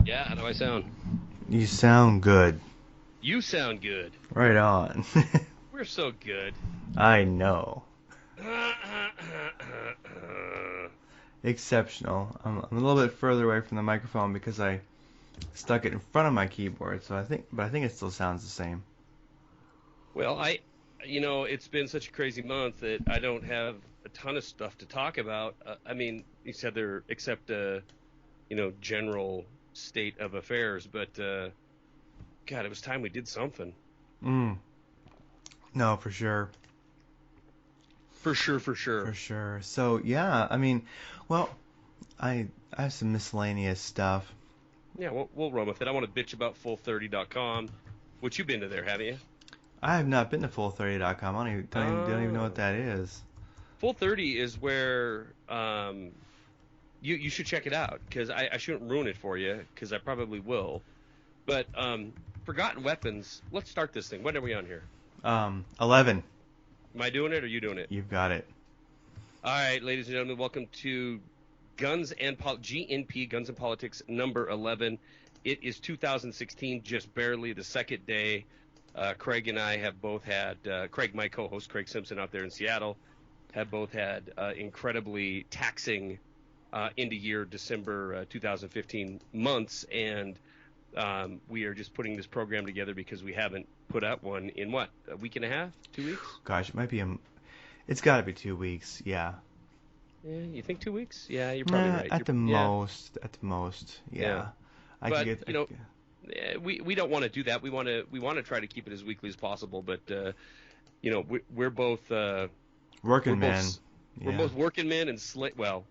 Yeah, how do I sound? You sound good. You sound good. Right on. We're so good. I know. Exceptional. I'm a little bit further away from the microphone because I stuck it in front of my keyboard, but I think it still sounds the same. Well, it's been such a crazy month that I don't have a ton of stuff to talk about. I mean, except general state of affairs. But God, it was time we did something. Mm. No, for sure. For sure, for For sure. sure. So, yeah, well, I have some miscellaneous stuff. Yeah, we'll run with it. I want to bitch about full30.com, which you've been to there, haven't you? I have not been to full30.com. Don't even know what Oh, that is. Full 30 is where you should check it out because I shouldn't ruin it for you because I probably will. But Forgotten Weapons. Let's start this thing. When are we on here? 11. Am I doing it or are you doing it? You've got it. All right, ladies and gentlemen, welcome to GnP Guns and Politics number 11. It is 2016, just barely the second day. Craig and I have both had Craig, my co-host, Craig Simpson, out there in Seattle, have both had incredibly taxing end of year December 2015 months, and we are just putting this program together because we haven't put out one in what, a week and a half, 2 weeks? Gosh, it's got to be 2 weeks. Yeah. Yeah, you think 2 weeks? Yeah, you're probably Nah, right. at the Yeah, most, yeah. yeah. I could But get, we don't want to do that. We want to try to keep it as weekly as possible. But we're both we're working both man. we're Yeah. both working men and well,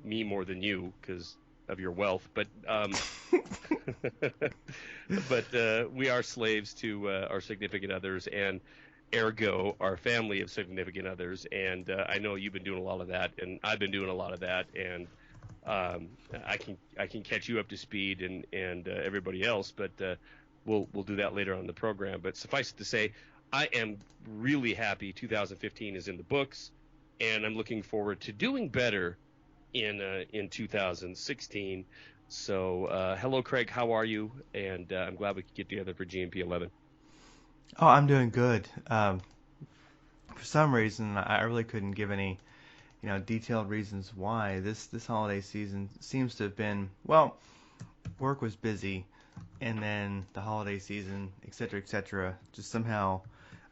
me more than you because of your wealth. But but we are slaves to our significant others and ergo our family of significant others. And I know you've been doing a lot of that, and I've been doing a lot of that, and I can catch you up to speed and everybody else, but we'll do that later on in the program. But suffice it to say, I am really happy 2015 is in the books, and I'm looking forward to doing better in 2016. So hello, Craig. How are you? And I'm glad we could get together for GMP 11. Oh, I'm doing good. For some reason, I really couldn't give any, detailed reasons why this holiday season seems to have been, well, work was busy, and then the holiday season, et cetera, just somehow,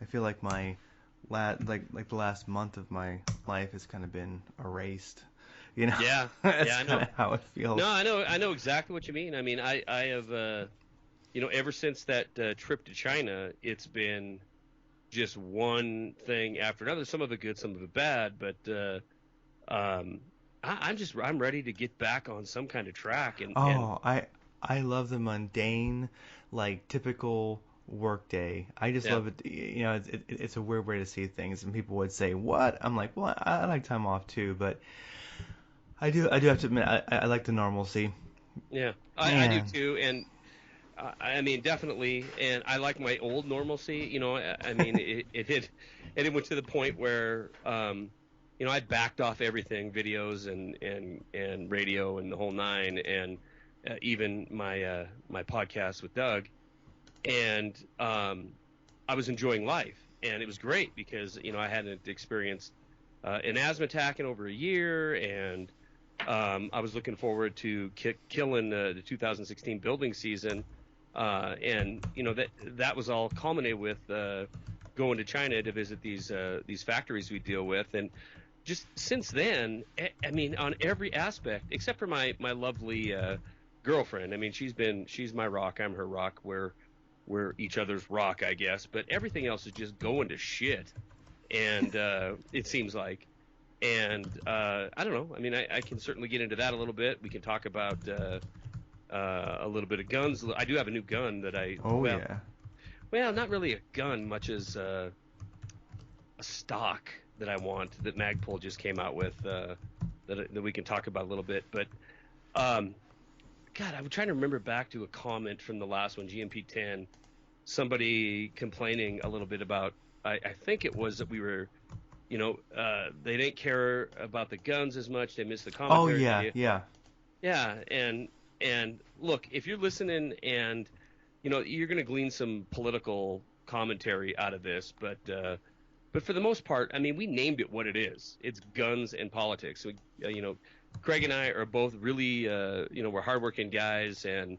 I feel like like the last month of my life has kind of been erased. You know, Yeah, that's yeah, I kind know. of how it No, feels. I know exactly what you mean. I mean, I have ever since that trip to China, it's been just one thing after another. Some of it good, some of it bad, but um, I'm ready to get back on some kind of track and Oh, I love the mundane, like typical work day. I just yeah, love it. It's a weird way to see things, and people would say, "What?" I'm like, "Well, I like time off too, but I do have to admit, I like the normalcy." yeah, I do And too, and I mean definitely, and I like my old normalcy. I mean it went to the point where I backed off everything, videos and radio and the whole nine, and even my podcast with Doug. And I was enjoying life, and it was great because I hadn't experienced an asthma attack in over a year, and I was looking forward to killing the 2016 building season, and that was all culminated with going to China to visit these factories we deal with, and just since then, I mean, on every aspect except for my lovely girlfriend. I mean, she's my rock, I'm her rock. We're each other's rock, I guess. But everything else is just going to shit, and it seems like. And I don't know. I mean, I can certainly get into that a little bit. We can talk about a little bit of guns. I do have a new gun that oh yeah. well, not really a gun, much as a stock that I want that Magpul just came out with that we can talk about a little bit. But um, God, I'm trying to remember back to a comment from the last one, GMP 10. Somebody complaining a little bit about. I think it was that we were, they didn't care about the guns as much. They missed the Oh commentary. yeah, yeah. Yeah, and And look, if you're listening and you're going to glean some political commentary out of this, but for the most part, I mean, we named it what it is. It's guns and politics. So, Craig and I are both really, we're hardworking guys, and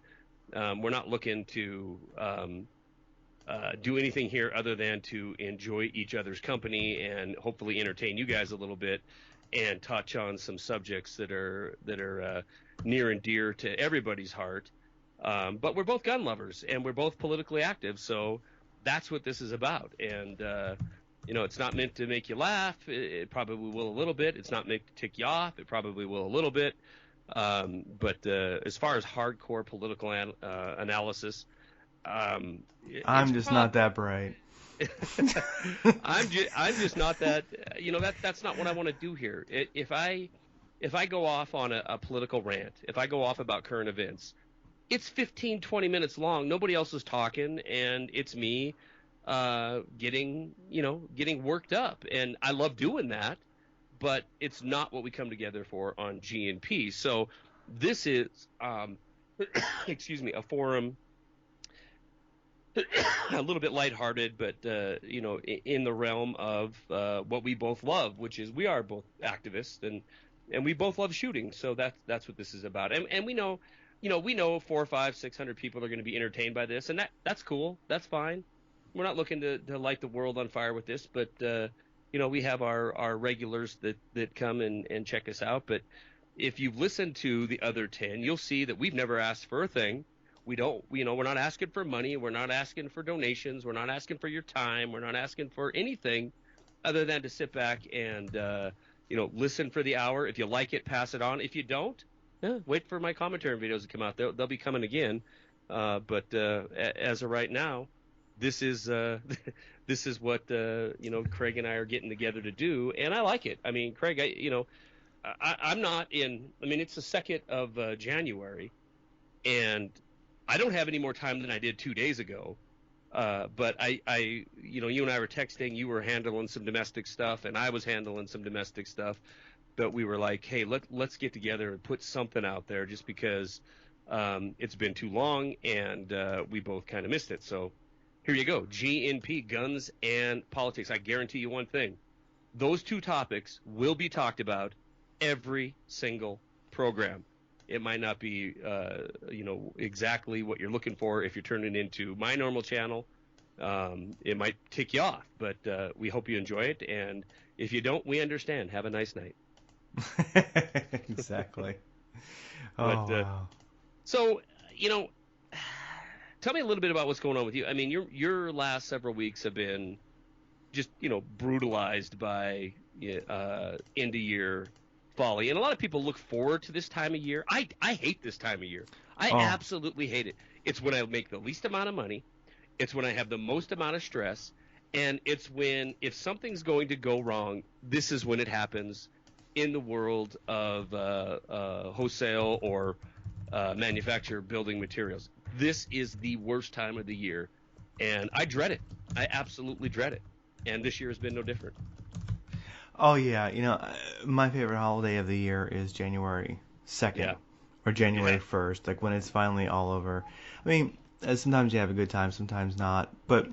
we're not looking to do anything here other than to enjoy each other's company and hopefully entertain you guys a little bit and touch on some subjects that are near and dear to everybody's heart. But we're both gun lovers and we're both politically active, so that's what this is about. And it's not meant to make you laugh. It probably will a little bit. It's not meant to tick you off. It probably will a little bit. But as far as hardcore political analysis, it's I'm just not that bright. I'm just not that. That's not what I want to do here. If I go off on a political rant, if I go off about current events, it's 15, 20 minutes long. Nobody else is talking, and it's me getting worked up. And I love doing that, but it's not what we come together for on GnP. So this is, excuse me, a forum a little bit lighthearted, but in the realm of what we both love, which is we are both activists and we both love shooting. So that's what this is about. And we know 400, 500, 600 people are going to be entertained by this, and that's cool. That's fine. We're not looking to light the world on fire with this, but we have our regulars that come and check us out. But if you've listened to the other 10, you'll see that we've never asked for a thing. We don't, we're not asking for money. We're not asking for donations. We're not asking for your time. We're not asking for anything other than to sit back and, listen for the hour. If you like it, pass it on. If you don't, wait for my commentary videos to come out. They'll be coming again. But as of right now, this is this is what Craig and I are getting together to do, and I like it. I mean, Craig, I'm not in. I mean, it's the 2nd of January, and I don't have any more time than I did 2 days ago. But you and I were texting. You were handling some domestic stuff, and I was handling some domestic stuff. But we were like, hey, let's get together and put something out there, just because it's been too long, and we both kind of missed it. So here you go, GnP, guns and politics. I guarantee you one thing: those two topics will be talked about every single program. It might not be, exactly what you're looking for if you're turning into my normal channel. It might tick you off, but we hope you enjoy it. And if you don't, we understand. Have a nice night. Exactly. But, wow. So, tell me a little bit about what's going on with you. I mean, your last several weeks have been just, brutalized by end of year folly, and a lot of people look forward to this time of year. I hate this time of year. I absolutely hate it. It's when I make the least amount of money. It's when I have the most amount of stress, and it's when, if something's going to go wrong, this is when it happens in the world of wholesale or manufactured building materials. This is the worst time of the year, and I dread it. I absolutely dread it, and this year has been no different. Oh yeah, my favorite holiday of the year is January 2nd Yeah. or January Yeah. 1st, like when it's finally all over. I mean, sometimes you have a good time, sometimes not. But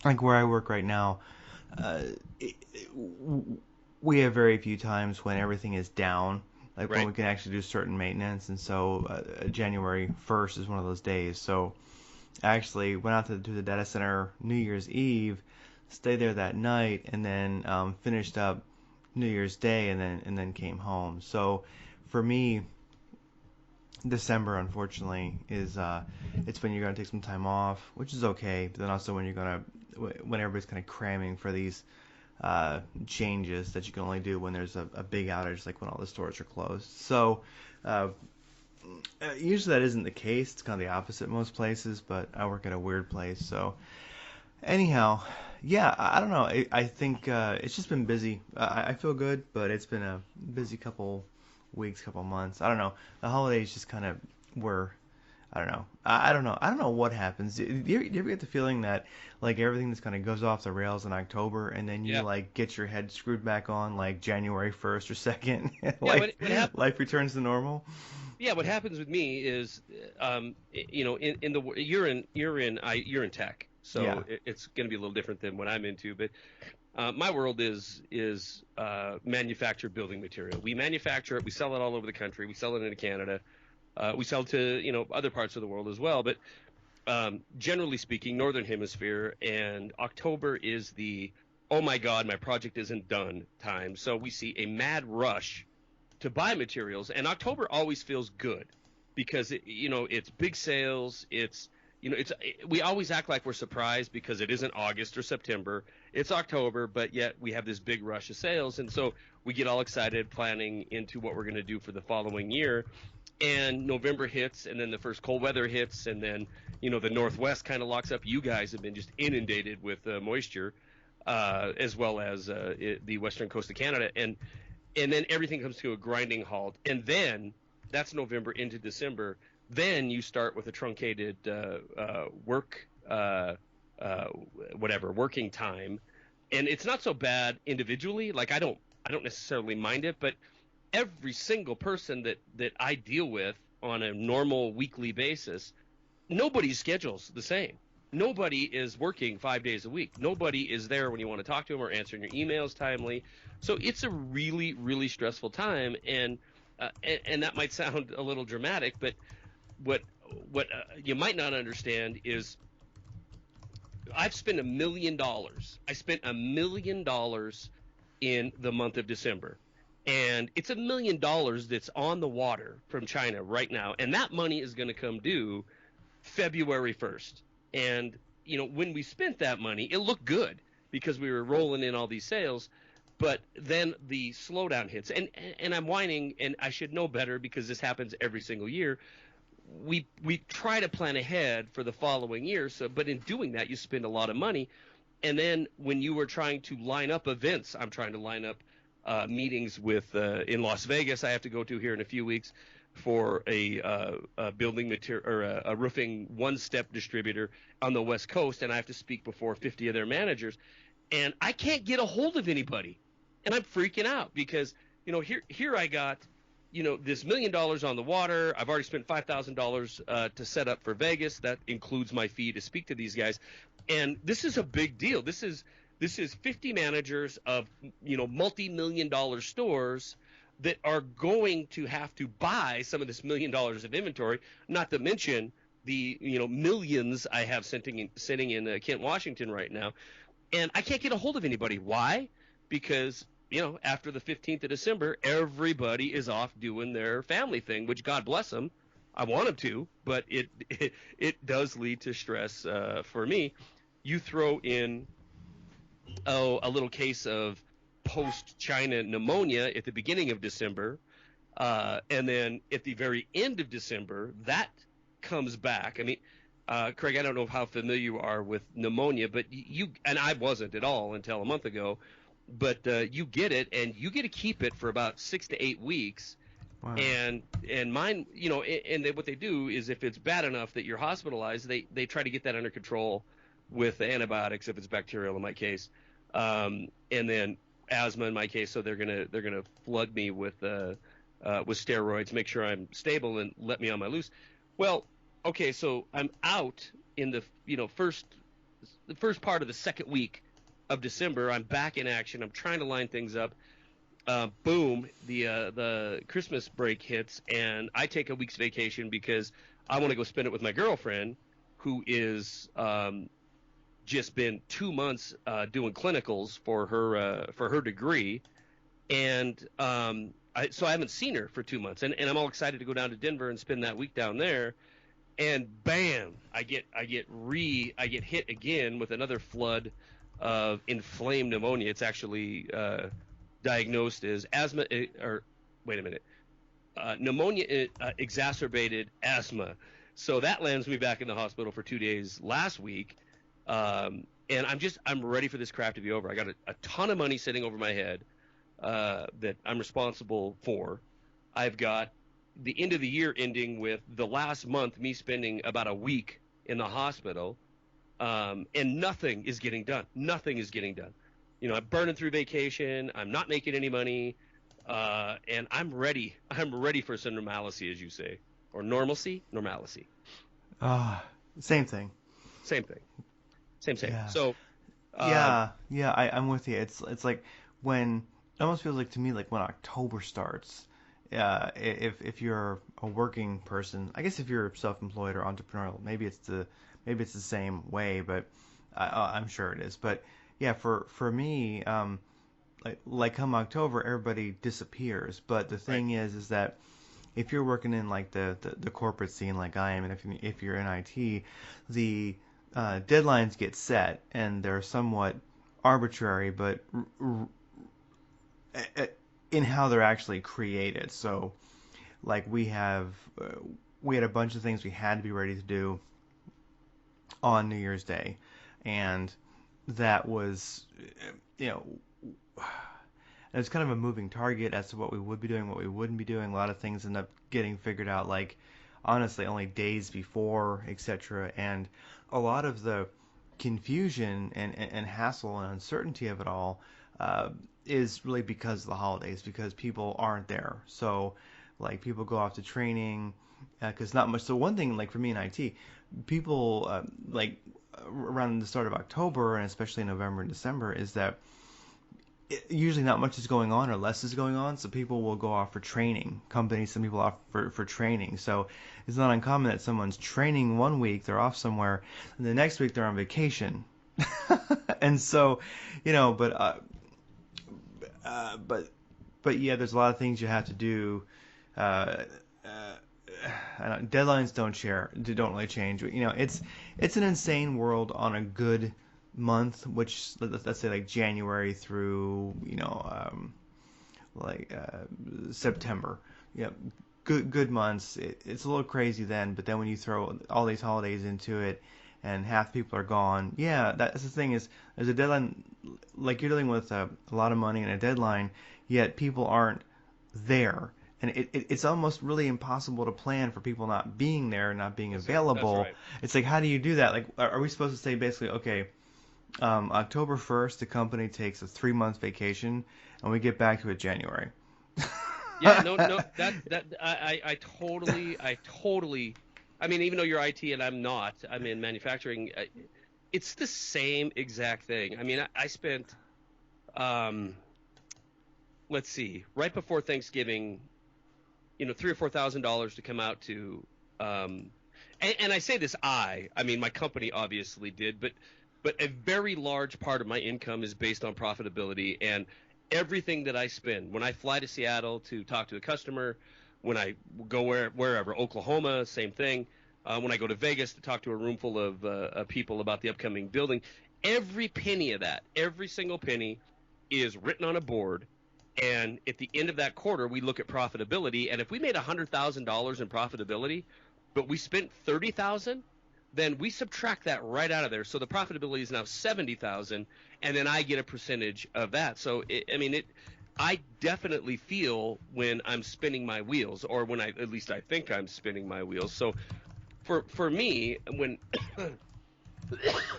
like where I work right now, uh, it, we have very few times when everything is down, like when Right. we can actually do certain maintenance. And so January 1st is one of those days. So I actually went out to the data center New Year's Eve, stayed there that night, and then finished up New Year's Day, and then came home. So for me, December, unfortunately, is it's when you're gonna take some time off, which is okay. But then also when everybody's kind of cramming for these changes that you can only do when there's a big outage, like when all the stores are closed. So usually that isn't the case. It's kind of the opposite in most places, but I work at a weird place. So anyhow, yeah, I don't know. I think it's just been busy. I feel good, but it's been a busy couple weeks, couple months. I don't know. The holidays just kind of were. I don't know. I don't know. I don't know what happens. Do you ever get the feeling that like everything just kind of goes off the rails in October, and then you Yeah. like get your head screwed back on like January 1st or 2nd, Yeah. like What happened? life returns to normal? yeah, what happens with me is, in the you're in tech, Yeah. so it's going to be a little different than what I'm into. But my world is manufactured building material. We manufacture it, we sell it all over the country, we sell it into Canada, we sell to other parts of the world as well. But generally speaking, Northern Hemisphere, and October is the oh my God, my project isn't done time. So we see a mad rush to buy materials, and October always feels good because it's big sales. It's we always act like we're surprised because it isn't August or September. It's October, but yet we have this big rush of sales, and so we get all excited planning into what we're going to do for the following year. And November hits, and then the first cold weather hits, and then the Northwest kind of locks up. You guys have been just inundated with moisture, as well as the western coast of Canada, and then everything comes to a grinding halt. And then that's November into December. Then you start with a truncated work, whatever working time, and it's not so bad individually. Like I don't necessarily mind it, but every single person that I deal with on a normal weekly basis, nobody's schedule's the same. Nobody is working 5 days a week. Nobody is there when you want to talk to them or answering your emails timely. So it's a really, really stressful time, and that might sound a little dramatic, but what you might not understand is I've spent $1 million. I spent $1 million in the month of December. And it's $1 million that's on the water from China right now. And that money is going to come due February 1st. And, when we spent that money, it looked good because we were rolling in all these sales. But then the slowdown hits. And I'm whining, and I should know better because this happens every single year. We try to plan ahead for the following year. But in doing that, you spend a lot of money. And then when you were trying to line up events, I'm trying to line up meetings with in Las Vegas. I have to go to here in a few weeks for a building material or a roofing one-step distributor on the West Coast, and I have to speak before 50 of their managers, and I can't get a hold of anybody, and I'm freaking out because here I got this $1 million on the water. I've already spent $5,000 to set up for Vegas. That includes my fee to speak to these guys, and this is a big deal. This is 50 managers of multi-million-dollar stores that are going to have to buy some of this $1 million of inventory. Not to mention the millions I have sitting in Kent, Washington right now, and I can't get a hold of anybody. Why? Because after the 15th of December, everybody is off doing their family thing, which God bless them. I want them to, but it does lead to stress for me. You throw in a little case of post-China pneumonia at the beginning of December, and then at the very end of December, that comes back. I mean, Craig, I don't know how familiar you are with pneumonia, but and I wasn't at all until a month ago, but you get it, and you get to keep it for about 6 to 8 weeks. Wow. And mine, what they do is if it's bad enough that you're hospitalized, they try to get that under control with antibiotics if it's bacterial in my case, and then asthma in my case. So they're gonna flood me with steroids, make sure I'm stable, and let me on my loose. Well, okay, so I'm out in the first part of the second week of December. I'm back in action. I'm trying to line things up. Boom, the Christmas break hits, and I take a week's vacation because I want to go spend it with my girlfriend, who is just been 2 months doing clinicals for her degree, and so I haven't seen her for 2 months, and I'm all excited to go down to Denver and spend that week down there, and bam, I get hit again with another flood of inflamed pneumonia. It's actually diagnosed as asthma, or wait a minute, pneumonia exacerbated asthma. So that lands me back in the hospital for 2 days last week. And I'm ready for this crap to be over. I got a ton of money sitting over my head that I'm responsible for. I've got the end of the year ending with the last month me spending about a week in the hospital, and nothing is getting done. Nothing is getting done. I'm burning through vacation. I'm not making any money. And I'm ready. I'm ready for some normalcy, as you say, or normalcy, normalcy. Ah, same thing. Same thing. Same, same. Yeah. So, um, Yeah, I'm with you. It's like when it almost feels like to me like when October starts. If you're a working person, I guess if you're self-employed or entrepreneurial, maybe it's the same way, but I'm sure it is. But yeah, for me, like come October, everybody disappears. But the right. thing is that if you're working in like the corporate scene like I am, and if you're in IT, the deadlines get set and they're somewhat arbitrary, but in how they're actually created. So like we had a bunch of things we had to be ready to do on New Year's Day, and that was you know and it's kind of a moving target as to what we would be doing, what we wouldn't be doing. A lot of things end up getting figured out, like honestly, only days before, etc. And a lot of the confusion and hassle and uncertainty of it all uh, is really because of the holidays, because people aren't there. So, like, people go off to training because not much. So, one thing, like for me in IT, people like around the start of October and especially November and December is that usually not much is going on or less is going on, so people will go off for training. Companies send people off for training. So it's not uncommon that someone's training one week, they're off somewhere, and the next week they're on vacation. And so, you know, uh, but but yeah, there's a lot of things you have to do. Uh, uh, Deadlines don't really change. You know, it's an insane world on a good month, which let's say like January through like September. Yeah, good months. It's a little crazy then, but then when you throw all these holidays into it, and half the people are gone, yeah, that's the thing is there's a deadline. Like you're dealing with a lot of money and a deadline, yet people aren't there. And it's almost really impossible to plan for people not being there, not being That's available. right. It's like, how do you do that? Like, are we supposed to say basically, okay, October 1st, the company takes a 3 month vacation, and we get back to it January. Yeah, no, no, I totally, I mean, even though you're IT and I'm not, I'm in manufacturing, it's the same exact thing. I mean, I spent, um, let's see, right before Thanksgiving, $3,000 or $4,000 to come out to, um, and I say this, I mean, my company obviously did, but a very large part of my income is based on profitability and everything that I spend. When I fly to Seattle to talk to a customer, when I go wherever, Oklahoma, same thing. When I go to Vegas to talk to a room full of people about the upcoming building, every penny of that, every single penny is written on a board. And at the end of that quarter, we look at profitability. And if we made $100,000 in profitability, but we spent 30,000, then we subtract that right out of there. So the profitability is now 70,000, and then I get a percentage of that. So I mean, I definitely feel when I'm spinning my wheels, or when at least I think I'm spinning my wheels. So for me, when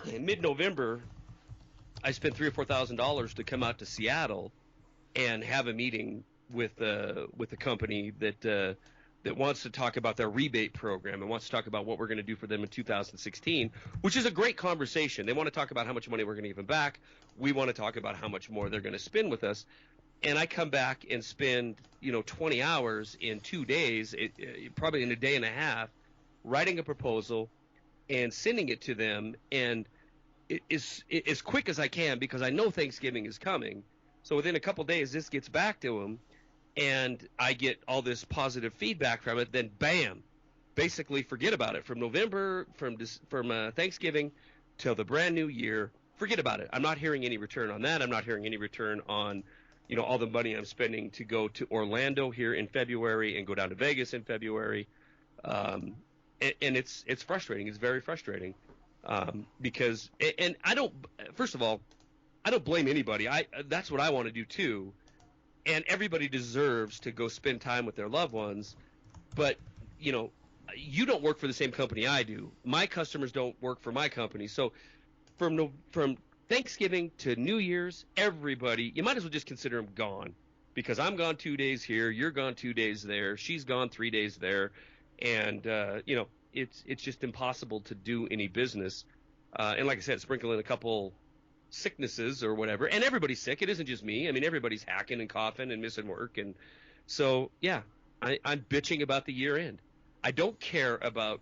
in mid-November, I spent $3,000 or $4,000 to come out to Seattle and have a meeting with a company that wants to talk about their rebate program and wants to talk about what we're going to do for them in 2016, which is a great conversation. They want to talk about how much money we're going to give them back. We want to talk about how much more they're going to spend with us. And I come back and spend 20 hours in 2 days, probably in a day and a half, writing a proposal and sending it to them. And as quick as I can because I know Thanksgiving is coming. So within a couple days, this gets back to them, and I get all this positive feedback from it. Then bam, basically forget about it from November, from Thanksgiving till the brand new year. Forget about it. I'm not hearing any return on that. I'm not hearing any return on all the money I'm spending to go to Orlando here in February and go down to Vegas in February. Um, and it's frustrating. It's very frustrating because and I don't. First of all, I don't blame anybody. That's what I want to do too, and everybody deserves to go spend time with their loved ones. But you know, you don't work for the same company I do. My customers don't work for my company. So from Thanksgiving to New Year's, everybody, you might as well just consider them gone. because I'm gone 2 days here, you're gone 2 days there, she's gone 3 days there, and it's just impossible to do any business. And like I said, sprinkle in a couple sicknesses or whatever, and everybody's sick. It isn't just me. I mean, everybody's hacking and coughing and missing work, and so yeah, I'm bitching about the year end. I don't care about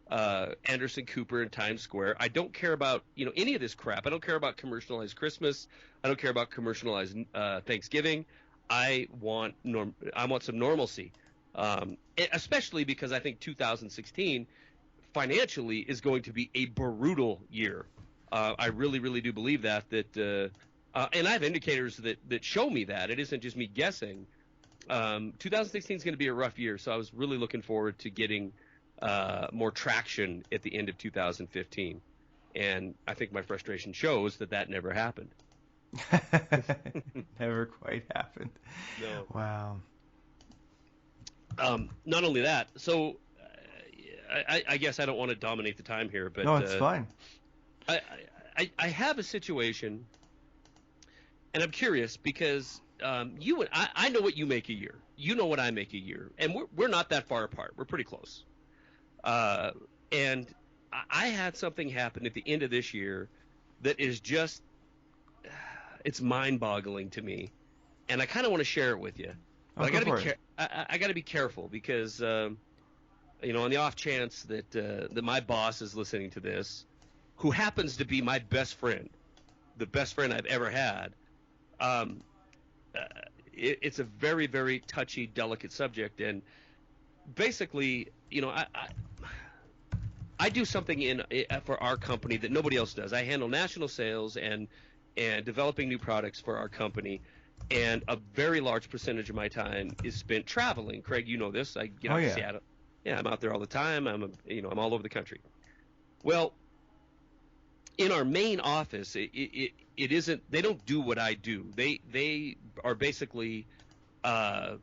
Anderson Cooper in Times Square. I don't care about any of this crap. I don't care about commercialized Christmas. I don't care about commercialized Thanksgiving. I want some normalcy, especially because I think 2016 financially is going to be a brutal year. I really, really do believe and I have indicators that show me that it isn't just me guessing. 2016 is going to be a rough year, so I was really looking forward to getting more traction at the end of 2015, and I think my frustration shows that never happened. Never quite happened. No. Wow. Not only that, so I guess I don't want to dominate the time here, but No, it's fine. I have a situation, and I'm curious because I know what you make a year. You know what I make a year, and we're not that far apart. We're pretty close. And I had something happen at the end of this year that is just it's mind-boggling to me, and I kind of want to share it with you. But I got to be careful because on the off chance that my boss is listening to this, who happens to be my best friend, the best friend I've ever had. It's a very, very touchy, delicate subject, and basically, I do something for our company that nobody else does. I handle national sales and developing new products for our company, and a very large percentage of my time is spent traveling. Craig, you know this. I get out to Seattle. Yeah, I'm out there all the time. I'm all over the country. Well, in our main office, it isn't. They don't do what I do. They are basically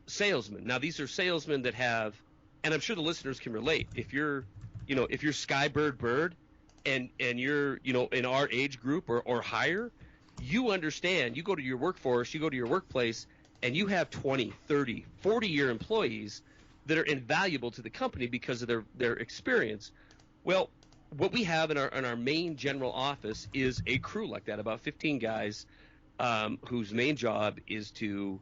salesmen. Now, these are salesmen that have, and I'm sure the listeners can relate. If you're Skybird Bird, and you're in our age group or higher, you understand. You go to your workforce, you go to your workplace, and you have 20, 30, 40-year employees that are invaluable to the company because of their experience. Well, what we have in our main general office is a crew like that, about 15 guys, whose main job is to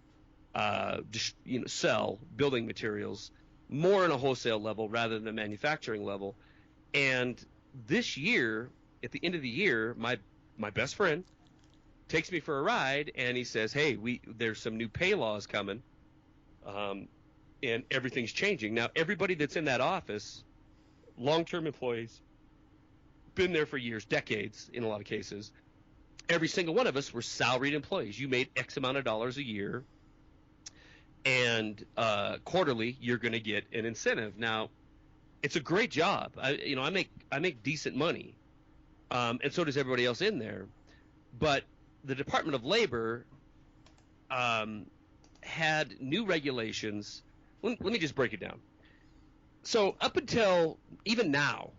sell building materials more on a wholesale level rather than a manufacturing level. And this year, at the end of the year, my best friend takes me for a ride, and he says, "Hey, there's some new pay laws coming, and everything's changing." Now, everybody that's in that office, long-term employees, been there for years, decades in a lot of cases. Every single one of us were salaried employees. You made X amount of dollars a year, and quarterly you're going to get an incentive. Now, it's a great job. I make decent money, and so does everybody else in there. But the Department of Labor had new regulations. Let me just break it down. So up until even now,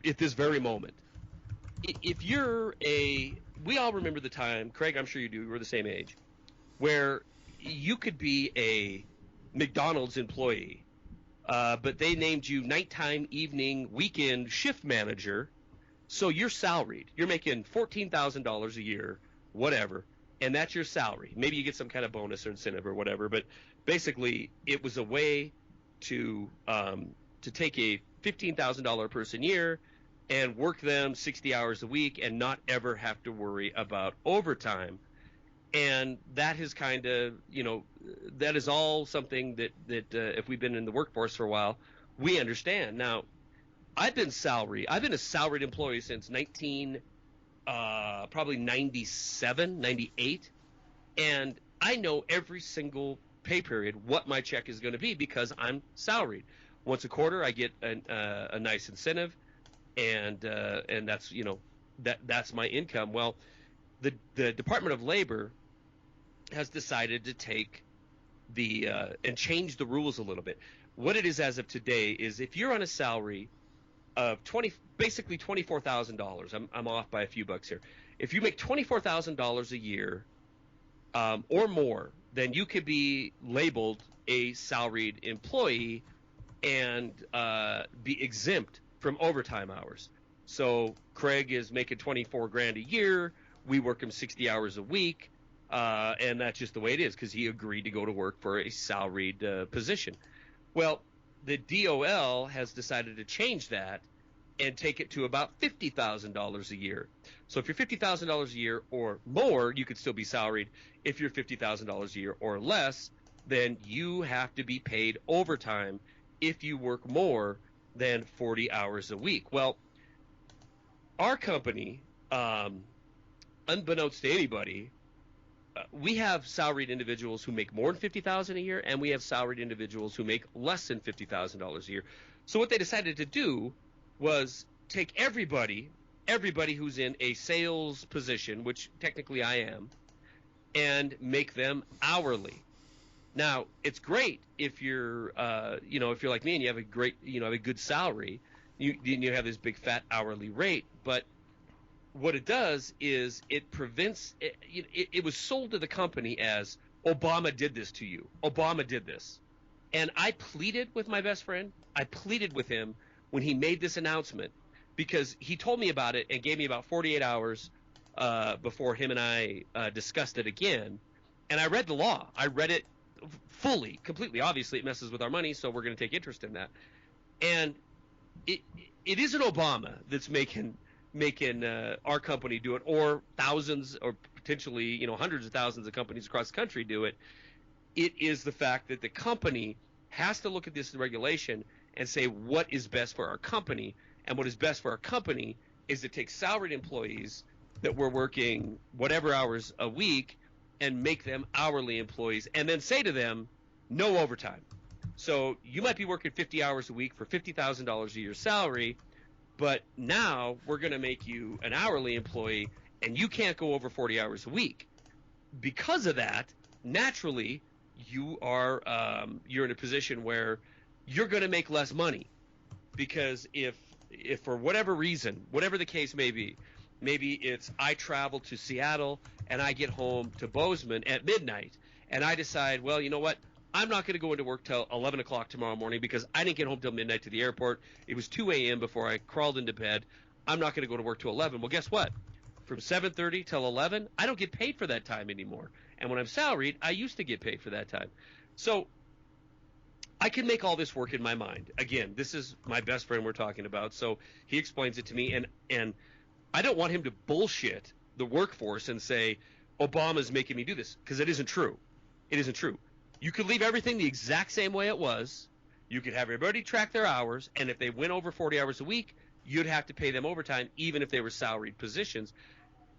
at this very moment, if we all remember the time, Craig, I'm sure you do, we're the same age, where you could be a McDonald's employee, but they named you nighttime, evening, weekend shift manager, so you're salaried. You're making $14,000 a year, whatever, and that's your salary. Maybe you get some kind of bonus or incentive or whatever, but basically it was a way to take a $15,000 person year and work them 60 hours a week and not ever have to worry about overtime. And that is kind of, that is all something that if we've been in the workforce for a while, we understand. Now, I've been a salaried employee since probably 97, 98. And I know every single pay period what my check is going to be because I'm salaried. Once a quarter, I get a nice incentive, and that's that's my income. Well, the Department of Labor has decided to take and change the rules a little bit. What it is as of today is if you're on a salary of basically $24,000, I'm off by a few bucks here. If you make $24,000 a year or more, then you could be labeled a salaried employee and be exempt from overtime hours. So Craig is making 24 grand a year. We work him 60 hours a week. And that's just the way it is because he agreed to go to work for a salaried position. Well, the DOL has decided to change that and take it to about $50,000 a year. So if you're $50,000 a year or more, you could still be salaried. If you're $50,000 a year or less, then you have to be paid overtime if you work more than 40 hours a week. Well, our company, unbeknownst to anybody, we have salaried individuals who make more than $50,000 a year, and we have salaried individuals who make less than $50,000 a year. So what they decided to do was take everybody who's in a sales position, which technically I am, and make them hourly. Now, it's great if you're, if you're like me and you have a great, have a good salary, you have this big fat hourly rate. But what it does is it prevents. It was sold to the company as Obama did this to you. Obama did this, and I pleaded with my best friend. I pleaded with him when he made this announcement because he told me about it and gave me about 48 hours before him and I discussed it again. And I read the law. I read it fully, completely. Obviously, it messes with our money, so we're going to take interest in that. And it isn't Obama that's making our company do it, or thousands, or potentially hundreds of thousands of companies across the country do it. It is the fact that the company has to look at this regulation and say what is best for our company, and what is best for our company is to take salaried employees that we're working whatever hours a week and make them hourly employees, and then say to them, no overtime. So you might be working 50 hours a week for $50,000 a year salary, but now we're going to make you an hourly employee, and you can't go over 40 hours a week. Because of that, naturally, you're in a position where you're going to make less money, because if for whatever reason, whatever the case may be, maybe it's I travel to Seattle and I get home to Bozeman at midnight, and I decide, well, you know what? I'm not going to go into work till 11 o'clock tomorrow morning because I didn't get home till midnight to the airport. It was 2 a.m. before I crawled into bed. I'm not going to go to work till 11. Well, guess what? From 7:30 till 11, I don't get paid for that time anymore. And when I'm salaried, I used to get paid for that time. So I can make all this work in my mind. Again, this is my best friend we're talking about. So he explains it to me, and I don't want him to bullshit the workforce and say Obama's making me do this, because it isn't true. It isn't true. You could leave everything the exact same way it was. You could have everybody track their hours, and if they went over 40 hours a week, you'd have to pay them overtime, even if they were salaried positions.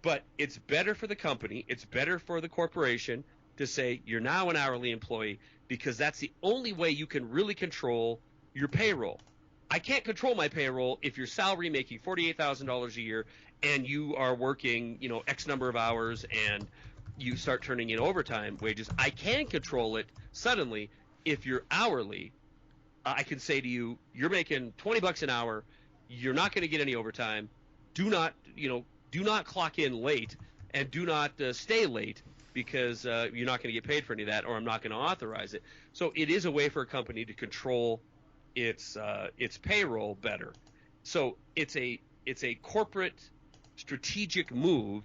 But it's better for the company, it's better for the corporation to say you're now an hourly employee, because that's the only way you can really control your payroll. I can't control my payroll if your salary making $48,000 a year and you are working, X number of hours, and you start turning in overtime wages. I can control it suddenly if you're hourly. I can say to you, you're making $20 an hour. You're not going to get any overtime. Do not clock in late, and do not stay late, because you're not going to get paid for any of that, or I'm not going to authorize it. So it is a way for a company to control its payroll better. So it's a corporate strategic move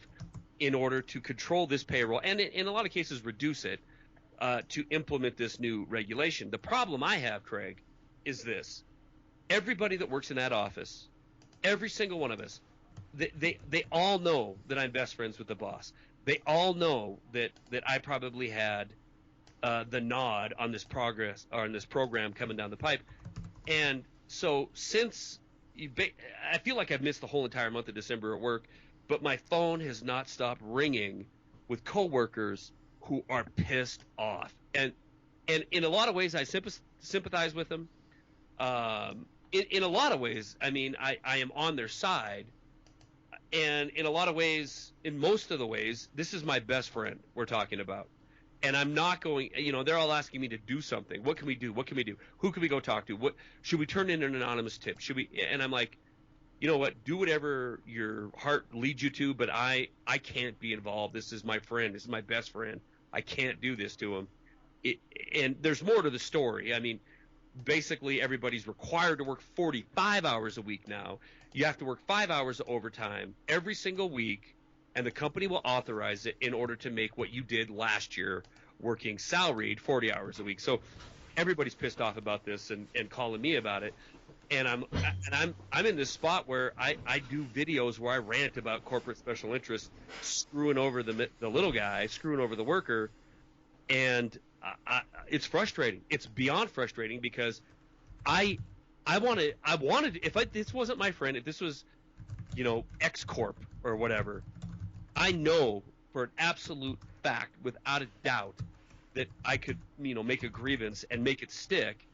in order to control this payroll, and in a lot of cases reduce it, to implement this new regulation. The problem I have, Craig, is this. Everybody that works in that office, every single one of us, they all know that I'm best friends with the boss. They all know that I probably had the nod on this progress, or on this program coming down the pipe. And so since I feel like I've missed the whole entire month of December at work, but my phone has not stopped ringing with coworkers who are pissed off. And in a lot of ways, I sympathize with them. In a lot of ways, I mean, I am on their side. And in a lot of ways, in most of the ways, this is my best friend we're talking about. And I'm not going, they're all asking me to do something. What can we do? What can we do? Who can we go talk to? What should we turn in an anonymous tip? Should we? And I'm like, you know what? Do whatever your heart leads you to, but I can't be involved. This is my friend. This is my best friend. I can't do this to them. It, and there's more to the story. I mean, basically everybody's required to work 45 hours a week now. You have to work 5 hours of overtime every single week, and the company will authorize it in order to make what you did last year working salaried 40 hours a week. So everybody's pissed off about this and calling me about it. And I'm in this spot where I do videos where I rant about corporate special interests screwing over the little guy, screwing over the worker, and it's frustrating. It's beyond frustrating because I I wanted if this wasn't my friend, if this was X Corp or whatever, I know for an absolute fact, without a doubt, that I could make a grievance and make it stick.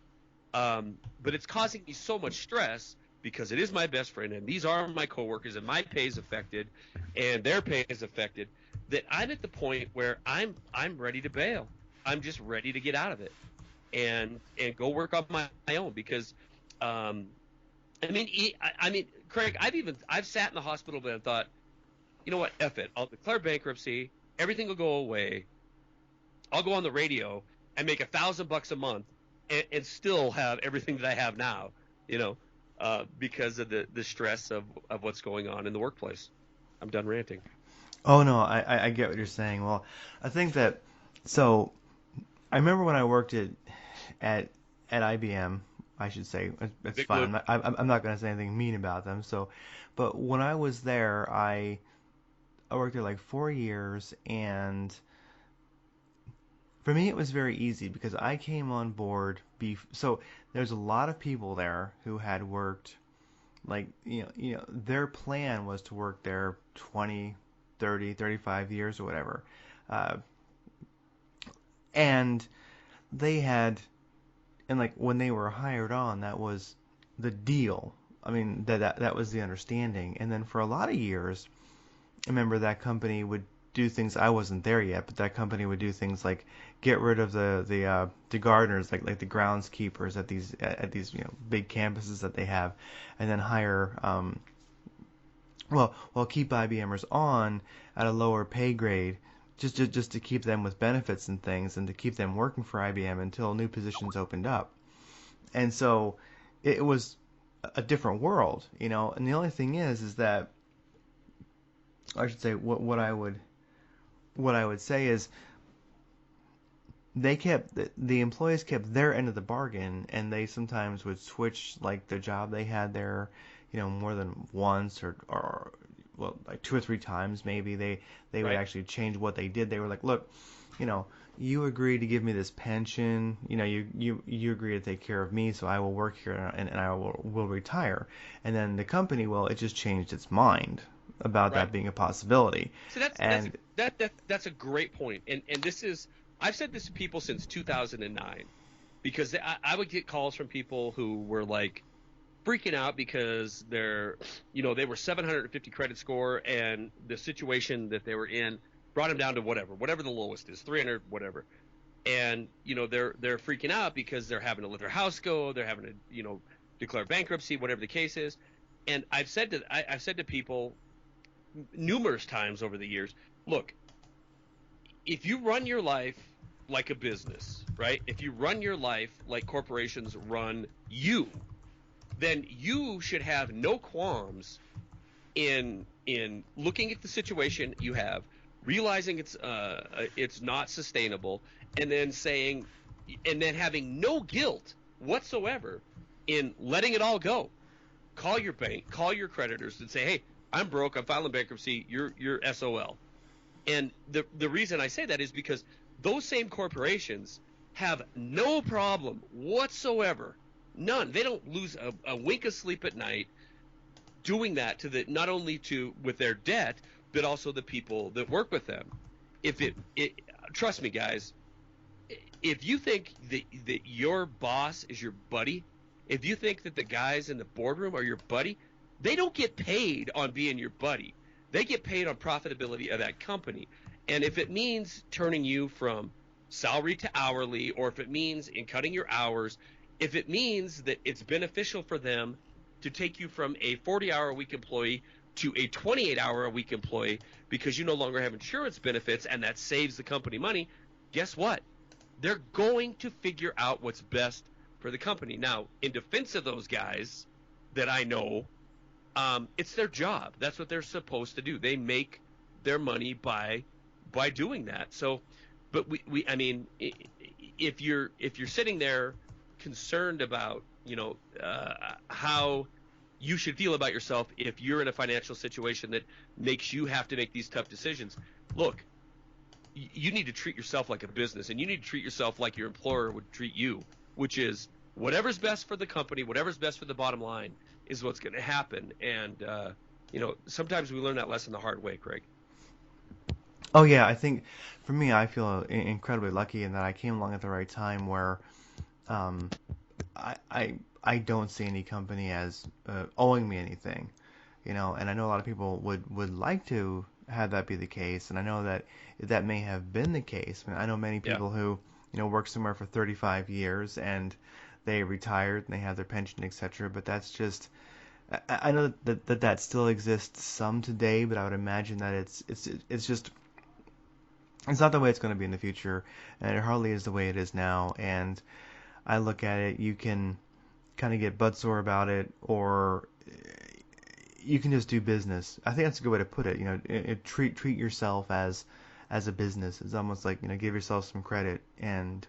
But it's causing me so much stress because it is my best friend and these are my coworkers and my pay is affected and their pay is affected, that I'm at the point where I'm ready to bail. I'm just ready to get out of it and go work on my own because I mean, Craig, I've sat in the hospital bed and thought, you know what, F it. I'll declare bankruptcy. Everything will go away. I'll go on the radio and make $1,000 a month and still have everything that I have now, because of the stress of what's going on in the workplace. I'm done ranting. Oh no, I get what you're saying. Well, I think that so I remember when I worked at IBM. I should say it's Big fine. Blue. I'm not going to say anything mean about them. So, but when I was there, I worked there like 4 years, and for me it was very easy because I came on board. So there's a lot of people there who had worked like their plan was to work there 20, 30, 35 years or whatever, uh, and they had and like when they were hired on, that was the deal. I mean that was the understanding. And then for a lot of years, I remember that company would do things. I wasn't there yet, but that company would do things like get rid of the gardeners, like the groundskeepers at these big campuses that they have, and then hire well keep IBMers on at a lower pay grade. Just to keep them with benefits and things, and to keep them working for IBM until new positions opened up. And so it was a different world. And the only thing is that I should say what I would say is the employees kept their end of the bargain, and they sometimes would switch like the job they had there, more than once or well, like 2 or 3 times maybe. They would Right. actually change what they did. They were like, look, you agreed to give me this pension. You agree to take care of me, so I will work here and I will retire. And then the company, well, it just changed its mind about Right. that being a possibility. So And that's a great point. And this is I've said this to people since 2009 because I would get calls from people who were like freaking out because they were 750 credit score and the situation that they were in brought them down to whatever the lowest is, 300 whatever. And they're freaking out because they're having to let their house go, they're having to declare bankruptcy, whatever the case is. And I've said to people numerous times over the years, look, if you run your life like a business, right? If you run your life like corporations run you, then you should have no qualms in looking at the situation you have, realizing it's not sustainable, and then having no guilt whatsoever in letting it all go. Call your bank, call your creditors, and say, "Hey, I'm broke. I'm filing bankruptcy. You're SOL." And the reason I say that is because those same corporations have no problem whatsoever, none. They don't lose a wink of sleep at night doing that to not only with their debt, but also the people that work with them. If it trust me, guys, if you think that your boss is your buddy, if you think that the guys in the boardroom are your buddy, they don't get paid on being your buddy. They get paid on profitability of that company. And if it means turning you from salary to hourly, or if it means in cutting your hours, if it means that it's beneficial for them to take you from a 40-hour-a-week employee to a 28-hour-a-week employee because you no longer have insurance benefits and that saves the company money, guess what? They're going to figure out what's best for the company. Now, in defense of those guys that I know, it's their job. That's what they're supposed to do. They make their money by doing that. So, but I mean, if you're sitting there concerned about, how you should feel about yourself if you're in a financial situation that makes you have to make these tough decisions, look, you need to treat yourself like a business, and you need to treat yourself like your employer would treat you, which is whatever's best for the company, whatever's best for the bottom line is what's going to happen. And sometimes we learn that lesson the hard way, Craig. Oh yeah, I think for me, I feel incredibly lucky in that I came along at the right time where um, I don't see any company as owing me anything, and I know a lot of people would like to have that be the case, and I know that that may have been the case. I mean, I know many Yeah. people who work somewhere for 35 years and they retired and they have their pension, etc. But that's just I know that still exists some today, but I would imagine that it's just it's not the way it's going to be in the future, and it hardly is the way it is now. And I look at it, you can kind of get buttsore about it, or you can just do business. I think that's a good way to put it. Treat yourself as a business. It's almost like give yourself some credit, and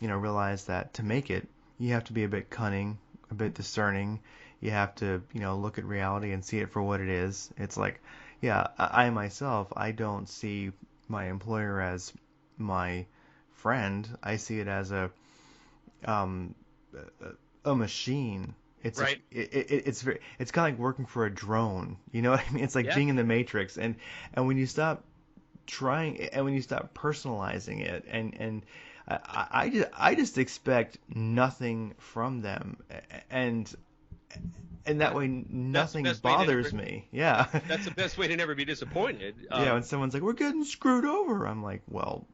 realize that to make it, you have to be a bit cunning, a bit discerning. You have to look at reality and see it for what it is. It's like, yeah, I myself, I don't see my employer as my friend. I see it as um, a machine. Right. It's kind of like working for a drone. You know what I mean? It's like Yeah. being in the Matrix. And when you stop trying, and when you stop personalizing it, and I just expect nothing from them, and that Yeah. way That's the nothing best way to bothers never. me. Yeah. That's the best way to never be disappointed. Yeah, when someone's like, "We're getting screwed over," I'm like, "Well,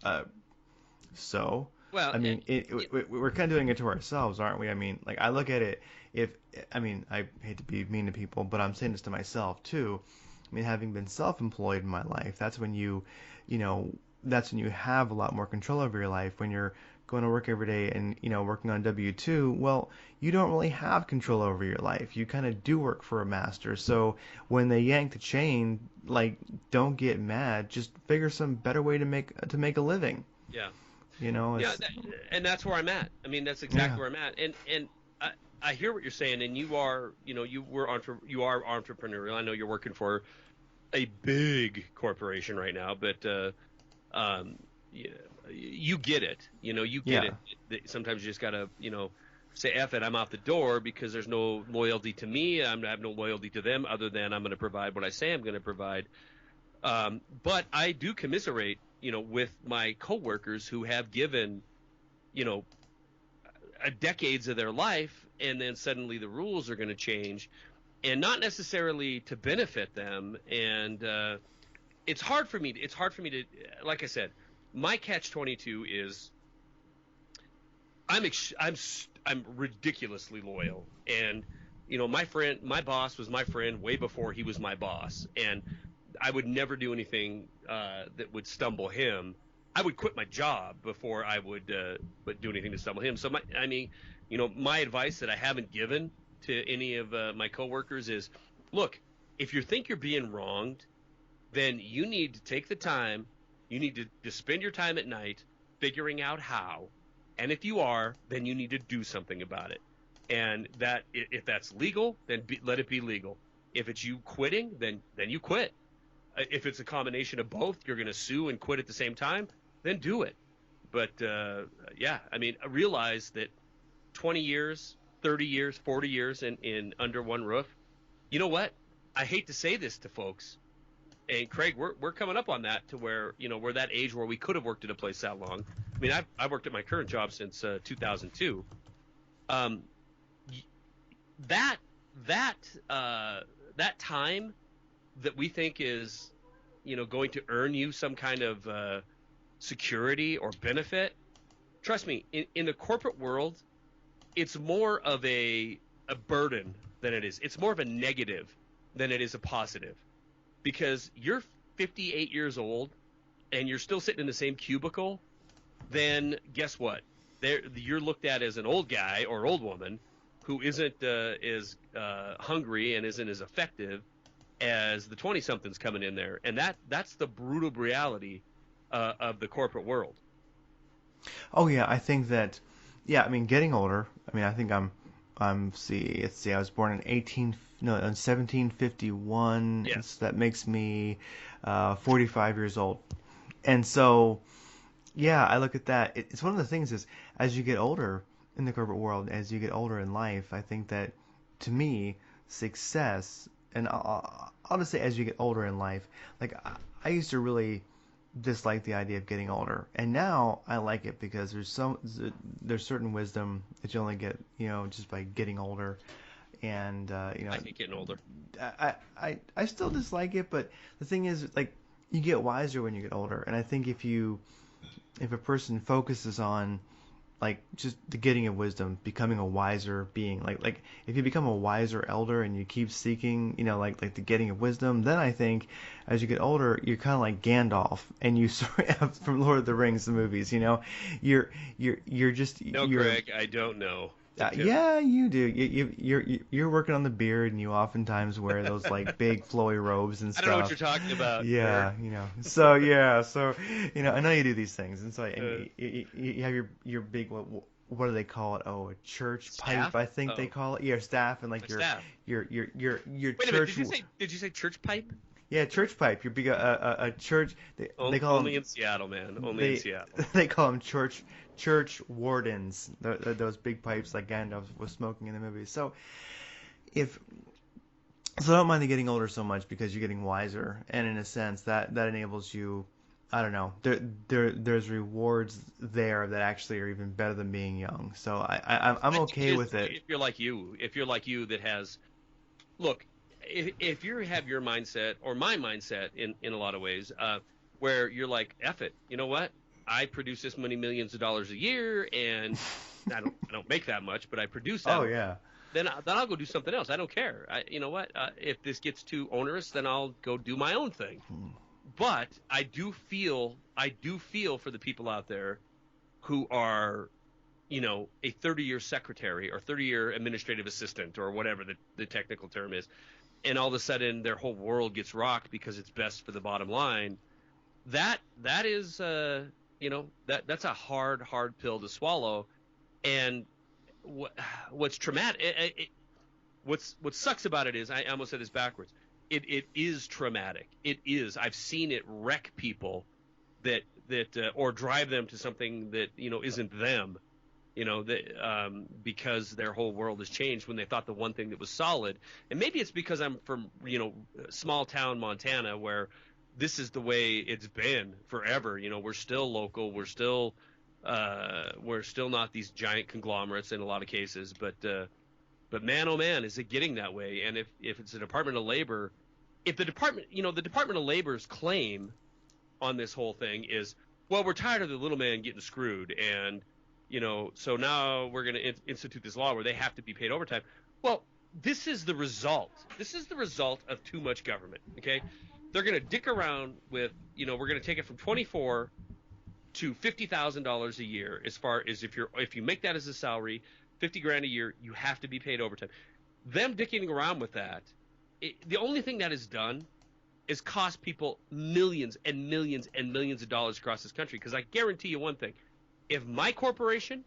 uh, so." Well, I mean, we're kind of doing it to ourselves, aren't we? I mean, like I look at it. If I mean, I hate to be mean to people, but I'm saying this to myself too. I mean, having been self-employed in my life, that's when you know, that's when you have a lot more control over your life. When you're going to work every day and working on W-2, well, you don't really have control over your life. You kind of do work for a master. So when they yank the chain, like, don't get mad. Just figure some better way to make a living. yeah. Yeah, It's and that's where I'm at. I mean, that's yeah. exactly where I'm at. And I hear what you're saying, and you are entrepreneurial. I know you're working for a big corporation right now, but um, you, you get it. You get Yeah. it. Sometimes you just gotta, say F it. I'm out the door because there's no loyalty to me. I have no loyalty to them other than I'm going to provide what I say I'm going to provide. But I do commiserate, with my coworkers who have given, you know, decades of their life, and then suddenly the rules are going to change, and not necessarily to benefit them. And it's hard for me to, like I said, my catch 22 is I'm ridiculously loyal, and my boss was my friend way before he was my boss, and I would never do anything that would stumble him. I would quit my job before I would but do anything to stumble him. So I mean, my advice that I haven't given to any of my coworkers is, look, if you think you're being wronged, then you need to take the time. You need to spend your time at night figuring out how. And if you are, then you need to do something about it. And that if that's legal, then let it be legal. If it's you quitting, then you quit. If it's a combination of both, you're going to sue and quit at the same time, then do it. But yeah, I mean, realize that 20 years, 30 years, 40 years in under one roof. You know what? I hate to say this to folks, and Craig, we're coming up on that to where we're that age where we could have worked at a place that long. I mean, I've worked at my current job since 2002. Um, that that that time that we think is going to earn you some kind of security or benefit. Trust me, in the corporate world, it's more of a burden than it is. It's more of a negative than it is a positive, because you're 58 years old and you're still sitting in the same cubicle, then guess what? You're looked at as an old guy or old woman who isn't as hungry and isn't as effective as the 20 somethings coming in there, and that's the brutal reality of the corporate world. Oh yeah, I think that. Yeah, I mean, getting older. I mean, I think I'm. See, let's see. I was born in 18. No, in 1751. And Yes, so that makes me 45 years old. And so, yeah, I look at that. It's one of the things is as you get older in the corporate world, as you get older in life, I think that to me, success, and I'll just say as you get older in life, like I used to really dislike the idea of getting older, and now I like it because there's certain wisdom that you only get, just by getting older, and I hate getting older. I still dislike it, but the thing is, like, you get wiser when you get older, and I think if a person focuses on like just the getting of wisdom, becoming a wiser being, like if you become a wiser elder and you keep seeking, like the getting of wisdom, then I think as you get older, you're kind of like Gandalf, and you sort of from Lord of the Rings, the movies, you're just No, you're Craig, I don't know. yeah, you do. You're working on the beard, and you oftentimes wear those like big flowy robes and I don't know what stuff. you're talking about, sir. Yeah, So yeah, so I know you do these things, and so Uh, you have your big what do they call it? Oh, a church pipe, Staff? I think they Oh, call it. Your staff and my like your staff. your Wait a minute. church. Did you say church pipe? Yeah, church pipe. Your big a church. They call Only them in Seattle, man. Only in they Seattle. they call them church wardens. Those big pipes like Gandalf was smoking in the movie. If So I don't mind the getting older so much because you're getting wiser, and in a sense that enables you. I don't know. There's rewards there that actually are even better than being young. So I'm I think it okay is with it. if you're like you. If you're like you that has look, if you have your mindset or my mindset in a lot of ways, where you're like, F it, you know what? I produce this many millions of dollars a year, and I don't make that much, but I produce that Oh much. yeah. Then I'll go do something else. I don't care. You know what? If this gets too onerous, then I'll go do my own thing. But I do feel for the people out there who are, a 30-year secretary or 30-year administrative assistant or whatever the technical term is, and all of a sudden their whole world gets rocked because it's best for the bottom line. That is, that's a hard pill to swallow. And what's traumatic, what sucks about it is I almost said this backwards. It is traumatic. It is. I've seen it wreck people that or drive them to something that isn't them. Because their whole world has changed when they thought the one thing that was solid. And maybe it's because I'm from small town Montana where this is the way it's been forever. We're still local. We're still not these giant conglomerates in a lot of cases, but man, oh man, is it getting that way? And if it's the Department of Labor, if the Department of Labor's claim on this whole thing is, well, we're tired of the little man getting screwed, and so now we're going to institute this law where they have to be paid overtime. Well, this is the result. This is the result of too much government. Okay, they're going to dick around with, we're going to take it from 24 to $50,000 a year. As far as if you make that as a salary, 50 grand a year, you have to be paid overtime. Them dicking around with that, the only thing that is done is cost people millions and millions and millions of dollars across this country. Because I guarantee you one thing: if my corporation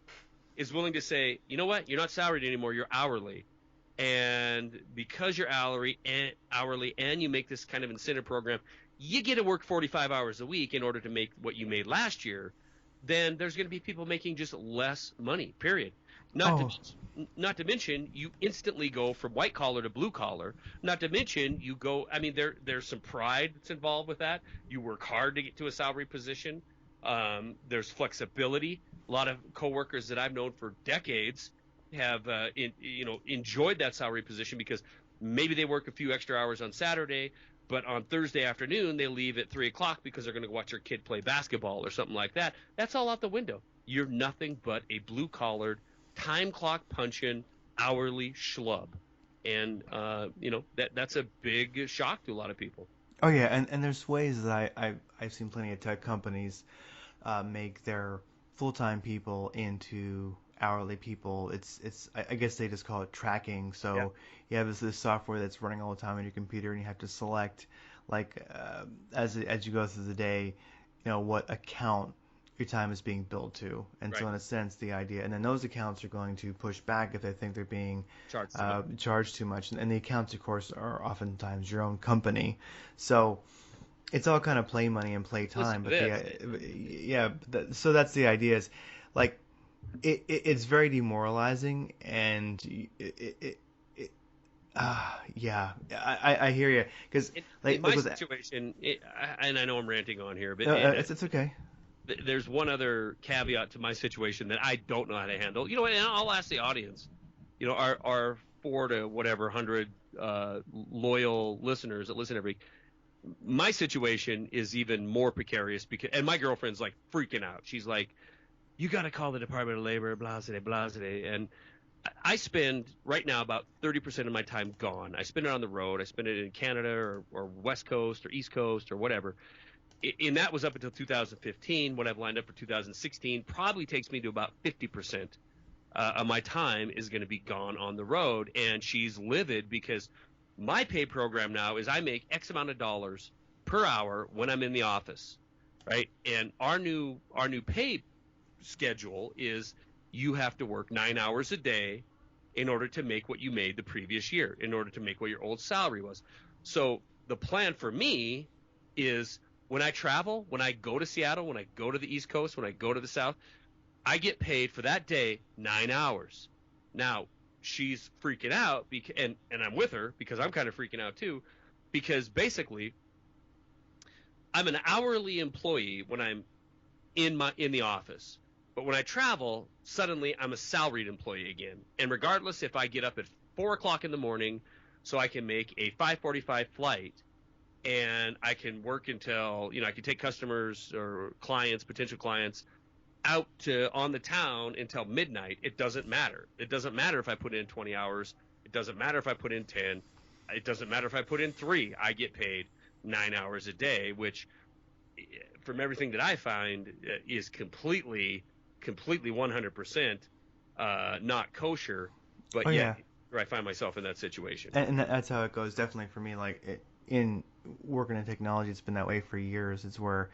is willing to say, you know what, you're not salaried anymore, you're hourly, and because you're hourly, and you make this kind of incentive program, you get to work 45 hours a week in order to make what you made last year, then there's going to be people making just less money. Period. Not to Oh, not to mention you instantly go from white collar to blue collar. Not to mention you go. I mean, there's some pride that's involved with that. You work hard to get to a salary position. There's flexibility. A lot of coworkers that I've known for decades have enjoyed that salary position because maybe they work a few extra hours on Saturday, but on Thursday afternoon they leave at 3 o'clock because they're going to watch their kid play basketball or something like that. That's all out the window. You're nothing but a blue collared, time clock punching, hourly schlub, and that's a big shock to a lot of people. Oh yeah, and there's ways that I've seen plenty of tech companies make their full-time people into hourly people. I guess they just call it tracking. Yeah, So you have this software that's running all the time on your computer, and you have to select like as you go through the day, what account your time is being billed to. And so right. in a sense, the idea, and then those accounts are going to push back if they think they're being Charged too much. charged too much. And the accounts, of course, are oftentimes your own company. So it's all kind of play money and play Listen time, to but this. yeah, so that's the idea is like it's very demoralizing and yeah, I hear you because In like my with situation, and I know I'm ranting on here, but it's okay. there's one other caveat to my situation that I don't know how to handle. You know, and I'll ask the audience. You know, our four to whatever hundred loyal listeners that listen every week. My situation is even more precarious because, and my girlfriend's like freaking out. She's like, "You got to call the Department of Labor, blah blah blah," and I spend right now about 30% of my time gone. I spend it on the road. I spend it in Canada or West Coast or East Coast or whatever. And that was up until 2015. What I've lined up for 2016 probably takes me to about 50% of my time is going to be gone on the road. And she's livid because my pay program now is I make X amount of dollars per hour when I'm in the office, right? And our new pay schedule is you have to work 9 hours a day in order to make what you made the previous year, in order to make what your old salary was. So the plan for me is when I travel, when I go to Seattle, when I go to the East Coast, when I go to the South, I get paid for that day 9 hours. Now she's freaking out because, and I'm with her because I'm kind of freaking out too, because basically I'm an hourly employee when I'm in the office. But when I travel, suddenly I'm a salaried employee again. And regardless if I get up at 4 o'clock in the morning so I can make a 5:45 flight and I can work until, I can take customers or clients, potential clients out to on the town until midnight, it doesn't matter. It doesn't matter if I put in 20 hours. It doesn't matter if I put in 10. It doesn't matter if I put in 3. I get paid 9 hours a day, which from everything that I find is completely 100% not kosher. But Oh yet, yeah, I find myself in that situation. and that's how it goes. Definitely for me, like in working in technology, it's been that way for years. It's where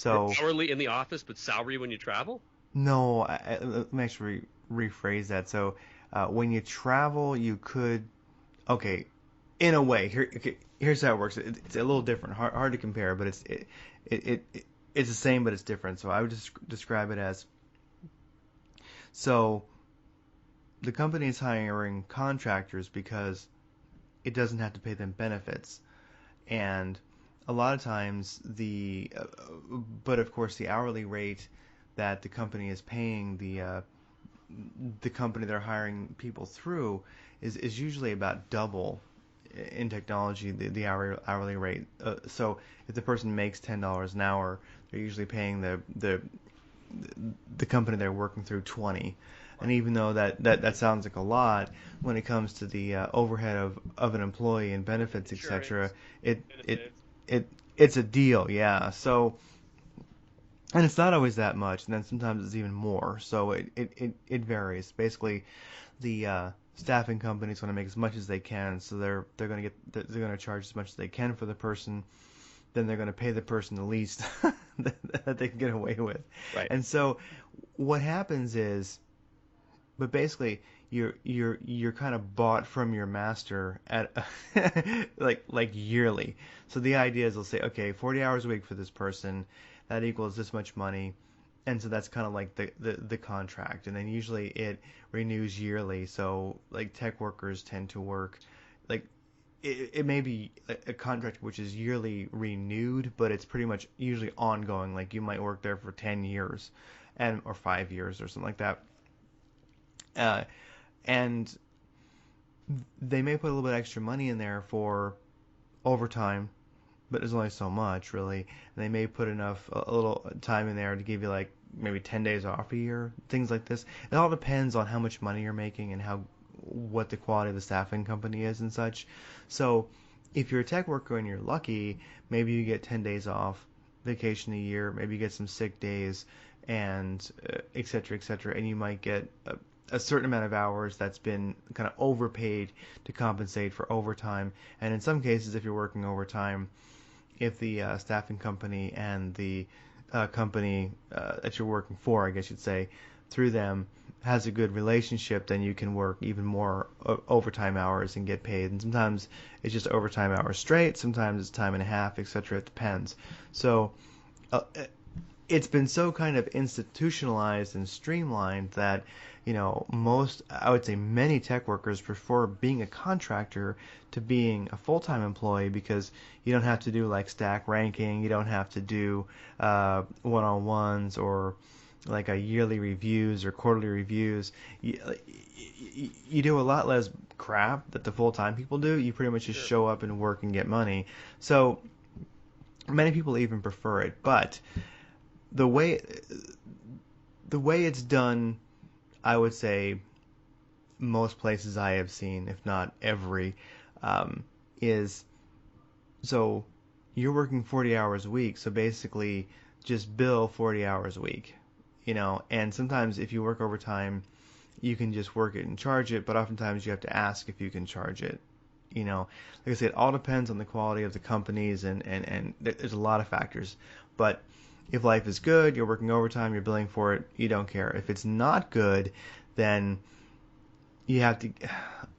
You're so hourly in the office, but salary when you travel. no, let me actually rephrase that. So when you travel, you could okay, in a way. Okay, here's how it works. It's a little different, hard to compare, but it's the same, but it's different. So I would just describe it as so the company is hiring contractors because it doesn't have to pay them benefits, and a lot of times but of course the hourly rate that the company is paying the company they're hiring people through is usually about double in technology the hourly rate. So if the person makes $10 an hour, they're usually paying the company they're working through 20. And Right. even though that sounds like a lot, when it comes to the overhead of an employee and benefits, etc., Insurance, it it benefits. it it's a deal, yeah. So and it's not always that much, and then sometimes it's even more. So it varies. Basically, the staffing companies want to make as much as they can, so they're going to charge as much as they can for the person. Then they're going to pay the person the least that they can get away with. Right. And so what happens is, but basically you're kind of bought from your master at like yearly. So the idea is they'll say, okay, 40 hours a week for this person, that equals this much money, and so that's kind of like the contract, and then usually it renews yearly. So like tech workers tend to work like it may be a contract which is yearly renewed, but it's pretty much usually ongoing. Like you might work there for 10 years and or 5 years or something like that. Uh, and they may put a little bit extra money in there for overtime, but there's only so much really. And they may put a little time in there to give you like maybe 10 days off a year, things like this. It all depends on how much money you're making and how what the quality of the staffing company is and such. So if you're a tech worker and you're lucky, maybe you get 10 days off vacation a year, maybe you get some sick days, and et cetera, et cetera, and you might get a certain amount of hours that's been kind of overpaid to compensate for overtime. And in some cases, if you're working overtime, if the staffing company and the company that you're working for, I guess you'd say, through them has a good relationship, then you can work even more overtime hours and get paid. And sometimes it's just overtime hours straight, sometimes it's time and a half, etc. It depends. So uh, it's been so kind of institutionalized and streamlined that I would say many tech workers prefer being a contractor to being a full-time employee, because you don't have to do like stack ranking, you don't have to do one-on-ones or like a yearly reviews or quarterly reviews. You do a lot less crap that the full-time people do. You pretty much just Sure. show up and work and get money. So many people even prefer it, but the way the way it's done, I would say most places I have seen, if not every, is so you're working 40 hours a week. So basically, just bill 40 hours a week, And sometimes if you work overtime, you can just work it and charge it, but oftentimes you have to ask if you can charge it. Like I said, it all depends on the quality of the companies, and there's a lot of factors. But if life is good, you're working overtime, you're billing for it, you don't care. If it's not good, then you have to.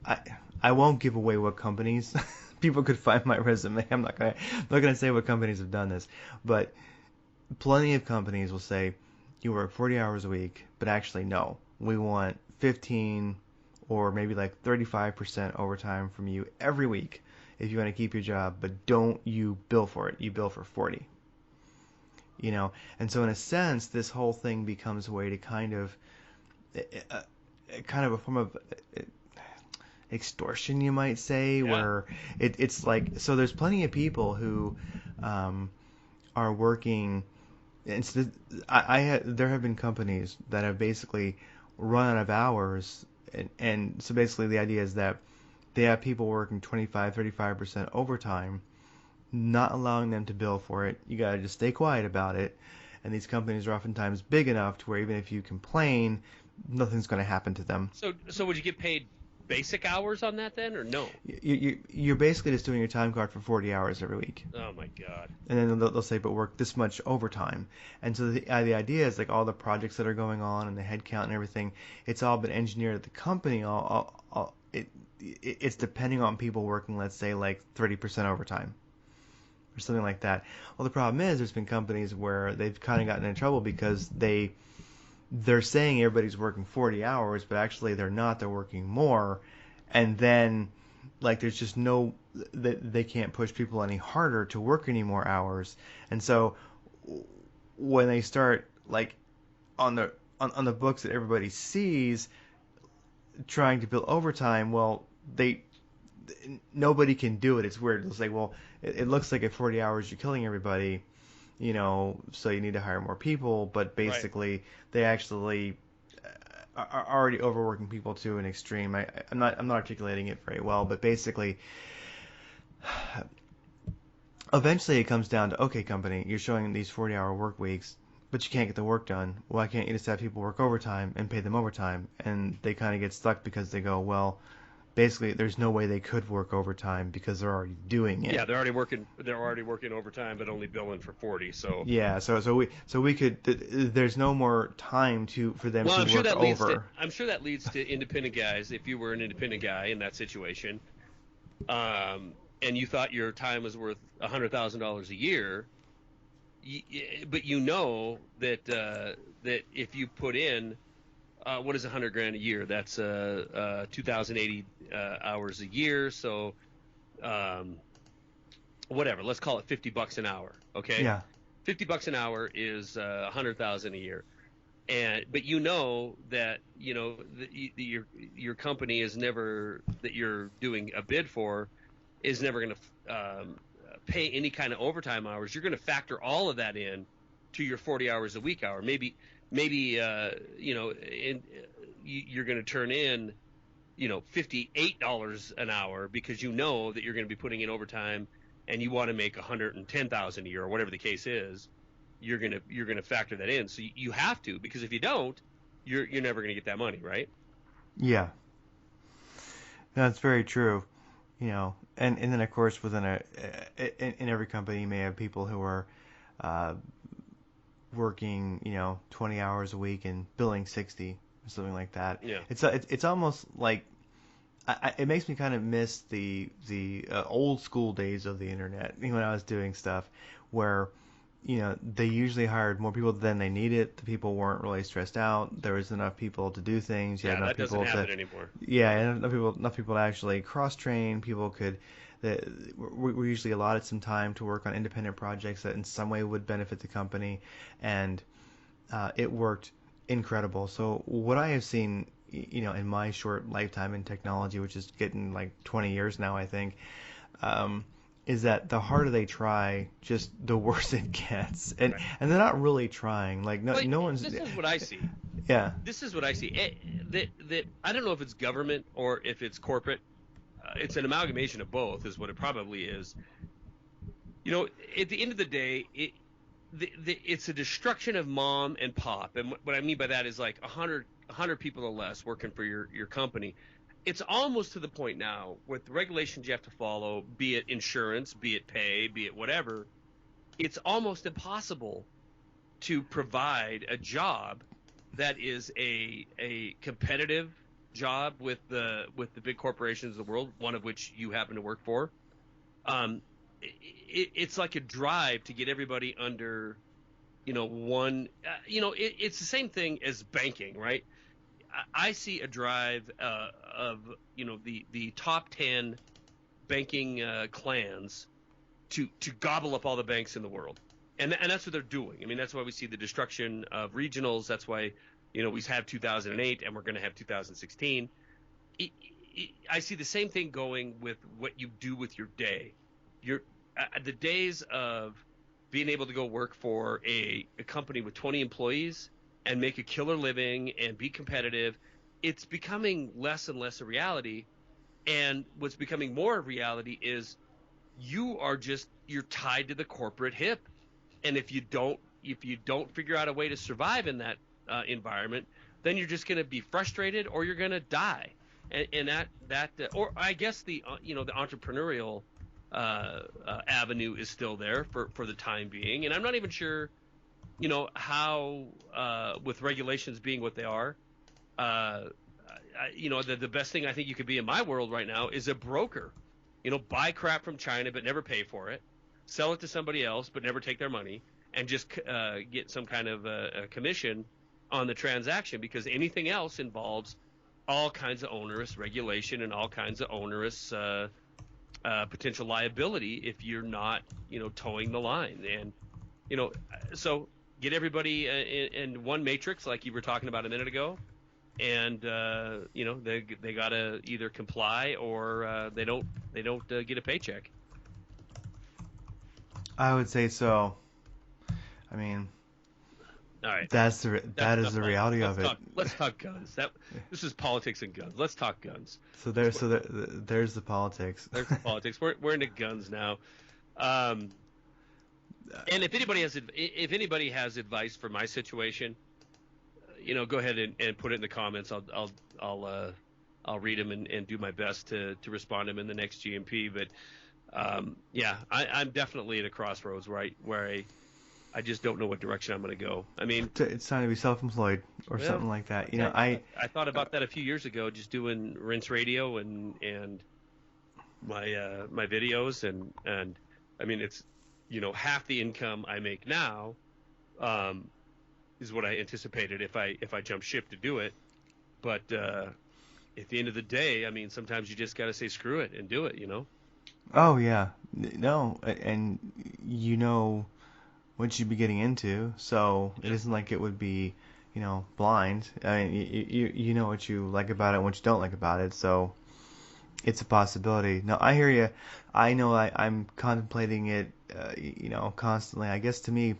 I I won't give away what companies. People could find my resume. I'm not gonna say what companies have done this, but plenty of companies will say you work 40 hours a week, but actually no, we want 15 or maybe like 35% overtime from you every week if you want to keep your job, but don't you bill for it. You bill for 40. And so in a sense, this whole thing becomes a way to kind of a form of extortion, you might say, Yeah. where it's like, so there's plenty of people who um, are working. There have been companies that have basically run out of hours, and so basically the idea is that they have people working 25, 35% overtime, not allowing them to bill for it. You gotta just stay quiet about it. And these companies are oftentimes big enough to where even if you complain, nothing's going to happen to them. So would you get paid basic hours on that then, or no? You're basically just doing your time card for 40 hours every week. Oh my God. And then they'll say, but work this much overtime. And so the idea is like all the projects that are going on and the headcount and everything, it's all been engineered at the company. It's depending on people working, let's say, like 30% overtime or something like that. Well, the problem is there's been companies where they've kind of gotten in trouble because they're saying everybody's working 40 hours, but actually they're not. They're working more, and then like there's just no they can't push people any harder to work any more hours, and so when they start like on the books that everybody sees trying to bill overtime, well they nobody can do it. It's weird. It's like, well, it looks like at 40 hours you're killing everybody, so you need to hire more people, but Right. basically they actually are already overworking people to an extreme. I'm not articulating it very well, but basically, eventually it comes down to, okay, company, you're showing these 40-hour work weeks, but you can't get the work done. Why can't you just have people work overtime and pay them overtime? And they kind of get stuck because they go, well, basically there's no way they could work overtime because they're already doing it. Yeah, they're already working. They're already working overtime, but only billing for 40. So, Yeah, so we could there's no more time for them well, to work over. I'm sure that leads to independent guys. If you were an independent guy in that situation, and you thought your time was worth $100,000 a year, but you know that that if you put in what is 100 grand a year? That's 2,080 hours a year. So um, whatever, let's call it $50 an hour. Okay, Yeah. $50 an hour is 100,000 a year. And but you know that your company is never that you're doing a bid for is never going to pay any kind of overtime hours. You're going to factor all of that in to your 40 hours a week hour. Maybe you're going to turn in $58 an hour because you know that you're going to be putting in overtime and you want to make 110,000 a year or whatever the case is, you're going to factor that in. So you have to, because if you don't, you're never going to get that money, right? Yeah, that's very true. And then of course within in every company you may have people who are uh, working 20 hours a week and billing 60 or something like that. Yeah. It's almost like it makes me kind of miss the old school days of the internet when I was doing stuff where they usually hired more people than they needed. The people weren't really stressed out. There was enough people to do things. You had Yeah, enough that doesn't people to happen anymore. yeah, and enough people to actually cross train. People could we usually allotted some time to work on independent projects that in some way would benefit the company, and it worked incredible. So what I have seen, in my short lifetime in technology, which is getting like 20 years now, I think, um, is that the harder they try, just the worse it gets, and Right. they're not really trying. Like Well, no one's, this is what I see. yeah, This is what I see. That I don't know if it's government or if it's corporate. It's an amalgamation of both, is what it probably is. At the end of the day, it's a destruction of mom and pop. And what I mean by that is like 100 people or less working for your company. It's almost to the point now with the regulations you have to follow, be it insurance, be it pay, be it whatever. It's almost impossible to provide a job that is a competitive job with the big corporations of the world, one of which you happen to work for. It's like a drive to get everybody under one. It's the same thing as banking, right? I see a drive of the top 10 banking clans to gobble up all the banks in the world, and that's what they're doing. I mean, that's why we see the destruction of regionals. That's why we have 2008 and we're going to have 2016. I see the same thing going with what you do with your day. Your The days of being able to go work for a company with 20 employees and make a killer living and be competitive, it's becoming less and less a reality. And what's becoming more a reality is you're tied to the corporate hip. And if you don't figure out a way to survive in that environment, then you're just going to be frustrated or you're going to die. And or I guess the entrepreneurial avenue is still there for the time being. And I'm not even sure how with regulations being what they are. The best thing I think you could be in my world right now is a broker. Buy crap from China but never pay for it, sell it to somebody else but never take their money, and just get some kind of a commission on the transaction, because anything else involves all kinds of onerous regulation and all kinds of onerous potential liability if you're not towing the line. And so get everybody in one matrix like you were talking about a minute ago, and they gotta either comply or they don't get a paycheck. I would say so. I mean, All right, that that's is enough the politics. reality Let's of it. talk. Let's talk guns. This is politics and guns. Let's talk guns. There's the politics. There's the politics. We're into guns now. Um, and if anybody has advice for my situation, go ahead and put it in the comments. I'll read them and do my best to respond to them in the next GnP. But yeah, I'm definitely at a crossroads where I just don't know what direction I'm going to go. I mean, It's time to be self-employed or well, something like that. okay. I thought about that a few years ago, just doing rinse radio and my videos, and I mean, it's half the income I make now is what I anticipated if I jump ship to do it. But at the end of the day, I mean, sometimes you just got to say screw it and do it. Oh yeah, no, and you know what you'd be getting into, so it Yeah. isn't like it would be, blind. I mean, you know what you like about it and what you don't like about it, so it's a possibility. No, I hear you. I know I'm contemplating it, constantly. I guess to me,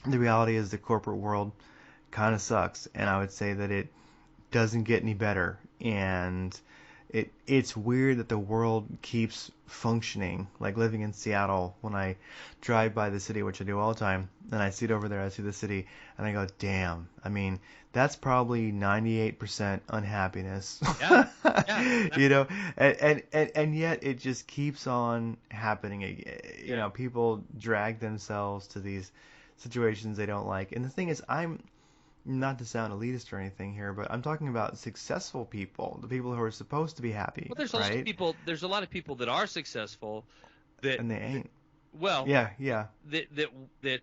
the reality is the corporate world kind of sucks, and I would say that it doesn't get any better. and it's weird that the world keeps functioning. Like living in Seattle, when I drive by the city, which I do all the time, and I see it over there, I see the city, and I go, damn. I mean, that's probably 98% unhappiness. Yeah, yeah, You exactly. know, and yet it just keeps on happening. You Yeah. know, people drag themselves to these situations they don't like. And the thing is, I'm not to sound elitist or anything here, but I'm talking about successful people, the people who are supposed to be happy, Well, there's a lot of right? people. There's a lot of people that are successful that, And they that ain't. well, Yeah, yeah, that that that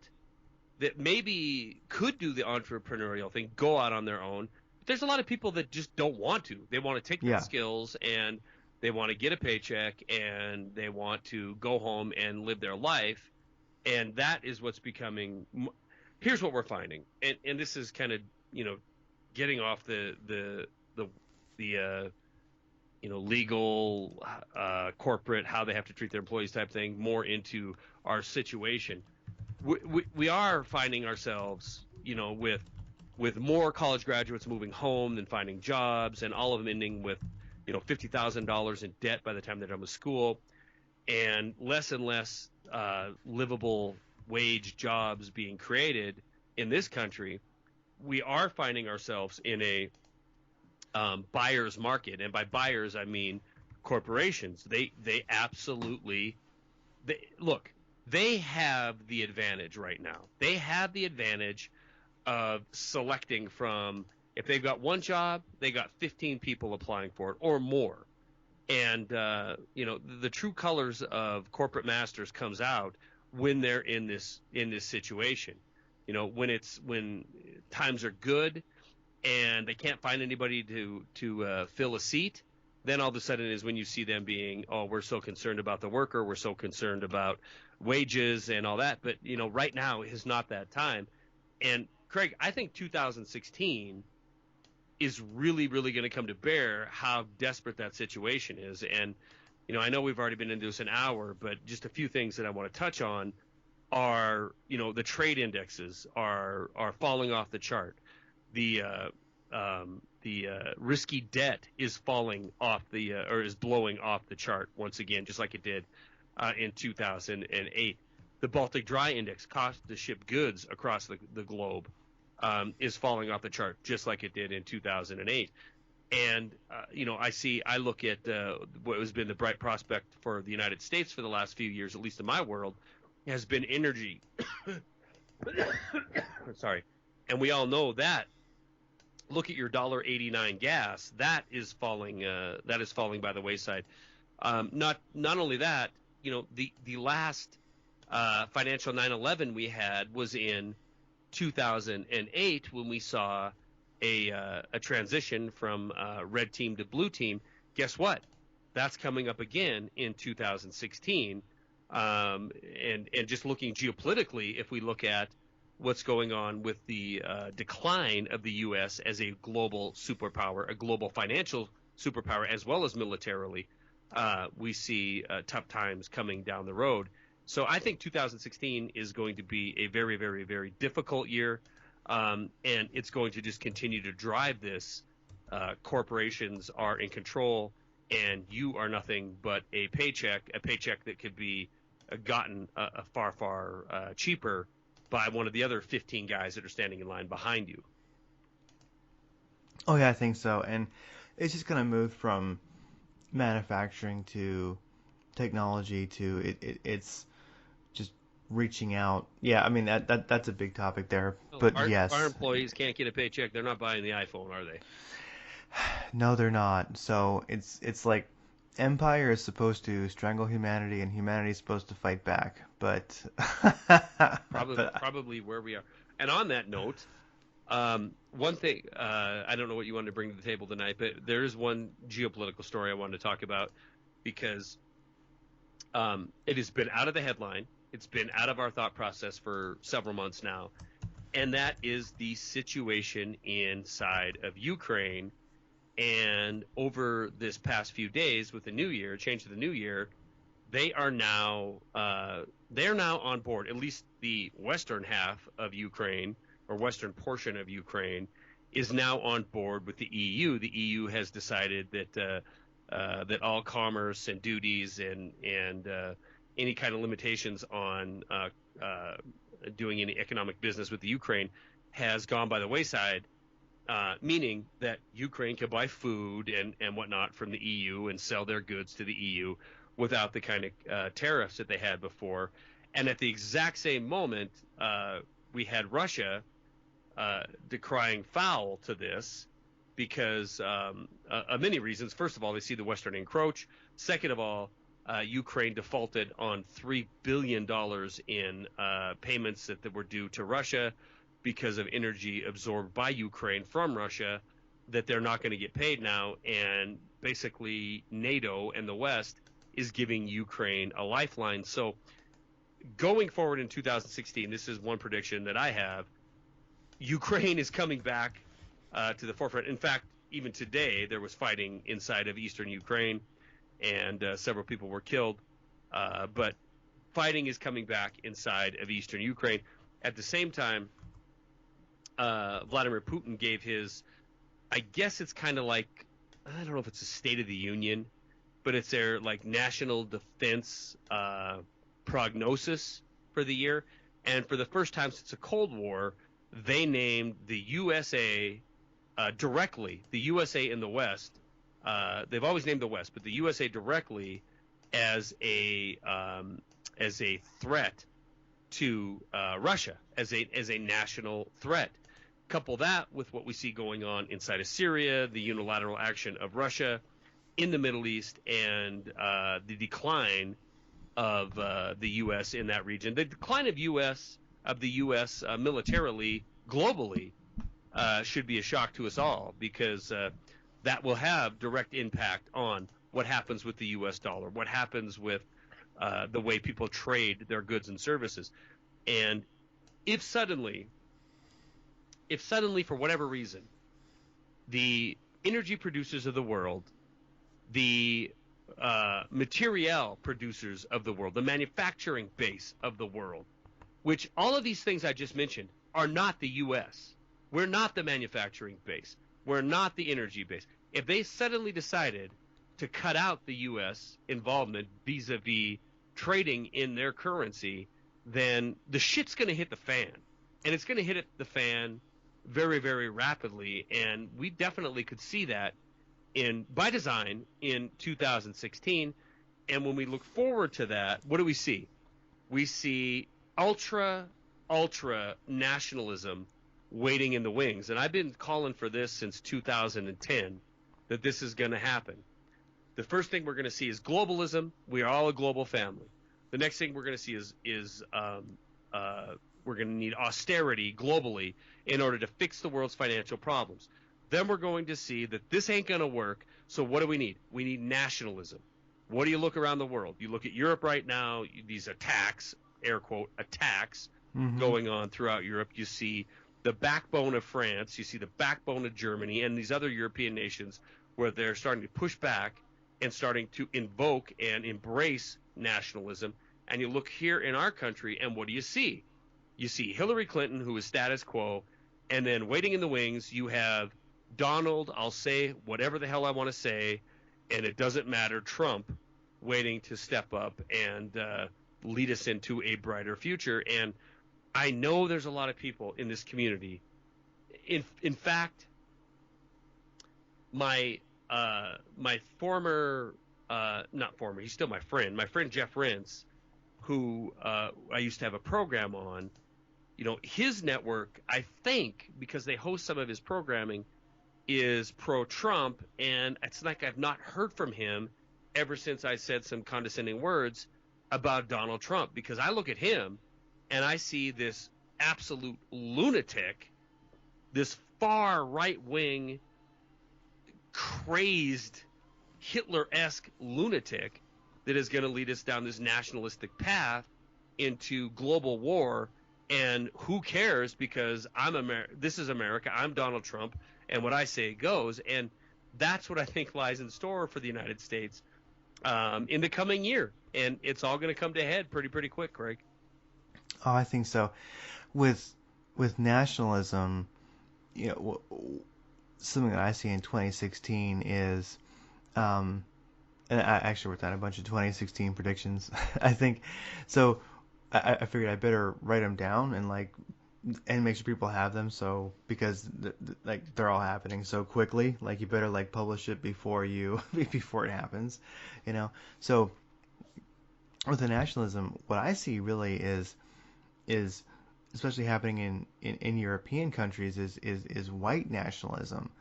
that maybe could do the entrepreneurial thing, go out on their own. But there's a lot of people that just don't want to. They want to take their yeah. skills and they want to get a paycheck and they want to go home and live their life. And that is what's becoming. Here's what we're finding, and this is kind of you know getting off the the legal, corporate, how they have to treat their employees type thing, more into our situation. We are finding ourselves, with more college graduates moving home than finding jobs, and all of them ending with, $50,000 in debt by the time they're done with school, and less livable wage jobs being created in this country. We are finding ourselves in a buyer's market, and by buyers I mean corporations. They absolutely look. They have the advantage right now. They have the advantage of selecting from. If they've got one job, they got 15 people applying for it or more. And the true colors of corporate masters comes out when they're in this situation. When times are good and they can't find anybody to fill a seat, then all of a sudden is when you see them being, oh, we're so concerned about the worker, we're so concerned about wages and all that. But right now is not that time. And Craig, I think 2016 is really, really going to come to bear how desperate that situation is. And I know we've already been into this an hour, but just a few things that I want to touch on are, the trade indexes are falling off the chart. The risky debt is falling off or is blowing off the chart once again, just like it did in 2008. The Baltic Dry Index, cost to ship goods across the globe, is falling off the chart, just like it did in 2008. And I look at what has been the bright prospect for the United States for the last few years, at least in my world, has been energy. Sorry, and we all know that. Look at your $1.89 gas. That is falling. That is falling by the wayside. Not only that, the last financial 9/11 we had was in 2008 when we saw a transition from red team to blue team. Guess what? That's coming up again in 2016. And just looking geopolitically, if we look at what's going on with the decline of the U.S. as a global superpower, a global financial superpower, as well as militarily, we see tough times coming down the road. So I think 2016 is going to be a very, very, very difficult year, and it's going to just continue to drive this. Corporations are in control, and you are nothing but a paycheck that could be gotten far, far cheaper by one of the other 15 guys that are standing in line behind you. Oh yeah, I think so. And it's just gonna move from manufacturing to technology to it's just reaching out. Yeah, I mean that's a big topic there. Oh, But our yes, employees can't get a paycheck. They're not buying the iPhone, are they? no, they're not. So it's like Empire is supposed to strangle humanity, and humanity is supposed to fight back. But but Probably where we are. And on that note, one thing, I don't know what you wanted to bring to the table tonight, but there is one geopolitical story I wanted to talk about because it has been out of the headline. It's been out of our thought process for several months now, and that is the situation inside of Ukraine. And over this past few days, with the new year, change to the new year, they are now on board. At least the western half of Ukraine, or western portion of Ukraine, is now on board with the EU. The EU has decided that all commerce and duties and any kind of limitations on doing any economic business with the Ukraine has gone by the wayside, meaning that Ukraine can buy food and whatnot from the EU and sell their goods to the EU without the kind of tariffs that they had before. And at the exact same moment, we had Russia decrying foul to this because of many reasons. First of all, they see the Western encroach. Second of all, Ukraine defaulted on $3 billion in payments that were due to Russia because of energy absorbed by Ukraine from Russia that they're not going to get paid now. And basically, NATO and the West is giving Ukraine a lifeline. So going forward in 2016, this is one prediction that I have. Ukraine is coming back to the forefront. In fact, even today, there was fighting inside of eastern Ukraine, and several people were killed. But fighting is coming back inside of eastern Ukraine. At the same time, Vladimir Putin gave his, I guess it's kind of like, I don't know if it's a State of the Union, but it's their like national defense prognosis for the year. And for the first time since the Cold War, they named the USA directly, the USA in the West. They've always named the West, but the USA directly as a threat to Russia, as a national threat. Couple that with what we see going on inside of Syria, the unilateral action of Russia in the Middle East, and the decline of the U.S. in that region. The decline of the U.S. Militarily, globally, should be a shock to us all, because that will have direct impact on what happens with the U.S. dollar, what happens with the way people trade their goods and services. And if suddenly, for whatever reason, the energy producers of the world, the material producers of the world, the manufacturing base of the world, which all of these things I just mentioned are not the U.S. We're not the manufacturing base. We're not the energy base. If they suddenly decided to cut out the U.S. involvement vis-a-vis trading in their currency, then the shit's going to hit the fan. And it's going to hit the fan very, very rapidly. And we definitely could see that by design in 2016. And when we look forward to that, what do we see? We see ultra nationalism waiting in the wings. And I've been calling for this since 2010, that this is going to happen. The first thing we're going to see is globalism. We are all a global family. The next thing we're going to see is we're going to need austerity globally in order to fix the world's financial problems. Then we're going to see that this ain't going to work. So what do we need? We need nationalism. What do you look around the world? You look at Europe right now, these attacks, air quote, attacks going on throughout Europe. You see the backbone of France, you see the backbone of Germany and these other European nations where they're starting to push back and starting to invoke and embrace nationalism. And you look here in our country, and what do you see? You see Hillary Clinton, who is status quo, and then waiting in the wings, you have Donald, I'll say whatever the hell I want to say, and it doesn't matter, Trump, waiting to step up and lead us into a brighter future. And I know there's a lot of people in this community. In fact, my former, not former, he's still my friend Jeff Rentz, who I used to have a program on, his network, I think, because they host some of his programming, is pro-Trump, and it's like I've not heard from him ever since I said some condescending words about Donald Trump, because I look at him and I see this absolute lunatic, this far right-wing, crazed, Hitler-esque lunatic that is going to lead us down this nationalistic path into global war. And who cares, because this is America, I'm Donald Trump, and what I say goes. And that's what I think lies in store for the United States in the coming year. And it's all going to come to a head pretty quick, Craig. Oh, I think so. With nationalism, you know, something that I see in 2016 is, um, and I actually wrote down a bunch of 2016 predictions. I think so. I figured I better write them down and make sure people have them. So because like they're all happening so quickly, like you better like publish it before you before it happens, you know. So with the nationalism, what I see really is especially happening in European countries is white nationalism.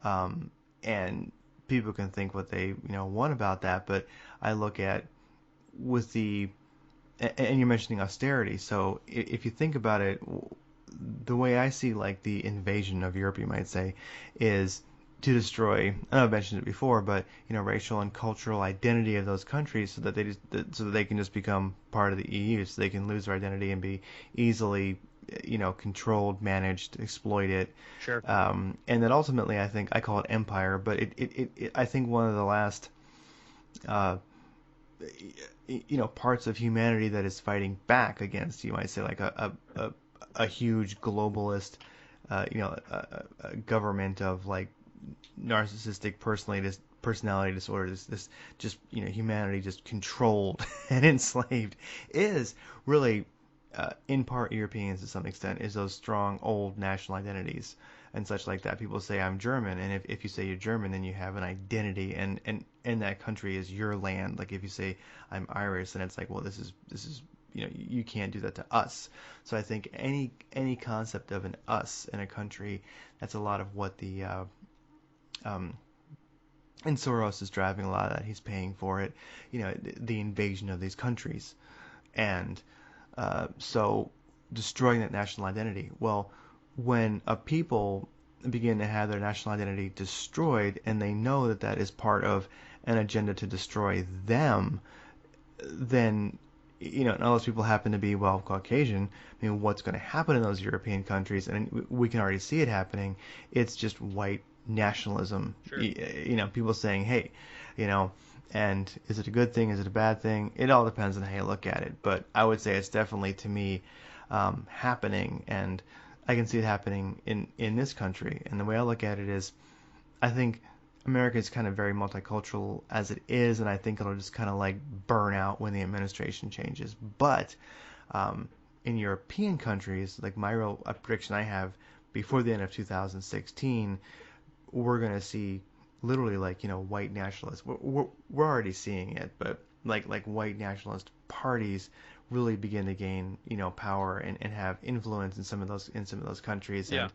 And people can think what they want about that, but I look at with the and you're mentioning austerity. So if you think about it, the way I see like the invasion of Europe, you might say, is to destroy. I know I've mentioned it before, but racial and cultural identity of those countries, so that so that they can just become part of the EU, so they can lose their identity and be easily controlled, managed, exploited. Sure. And then ultimately, I think I call it empire, but I think one of the last uh, parts of humanity that is fighting back against, you might say, like a huge globalist a government of like narcissistic personality disorder, this just humanity just controlled and enslaved, is really in part Europeans to some extent, is those strong old national identities and such like that. People say I'm German, and if you say you're German, then you have an identity, and that country is your land. Like if you say I'm Irish, then it's like, well, this is you can't do that to us. So I think any concept of an us in a country, that's a lot of what the um, and Soros is driving a lot of that. He's paying for it, the invasion of these countries, and so destroying that national identity. Well, when a people begin to have their national identity destroyed, and they know that that is part of an agenda to destroy them, then and all those people happen to be, well, Caucasian. I mean, what's going to happen in those European countries? And we can already see it happening. It's just white nationalism. Sure. People saying, hey, and is it a good thing? Is it a bad thing? It all depends on how you look at it. But I would say it's definitely, to me, happening, and I can see it happening in this country. And the way I look at it is, I think America is kind of very multicultural as it is, and I think it'll just kind of like burn out when the administration changes. But in European countries, like my real prediction I have, before the end of 2016, we're going to see literally like white nationalists. We're already seeing it, but like white nationalist parties really begin to gain power and have influence in some of those countries. Yeah.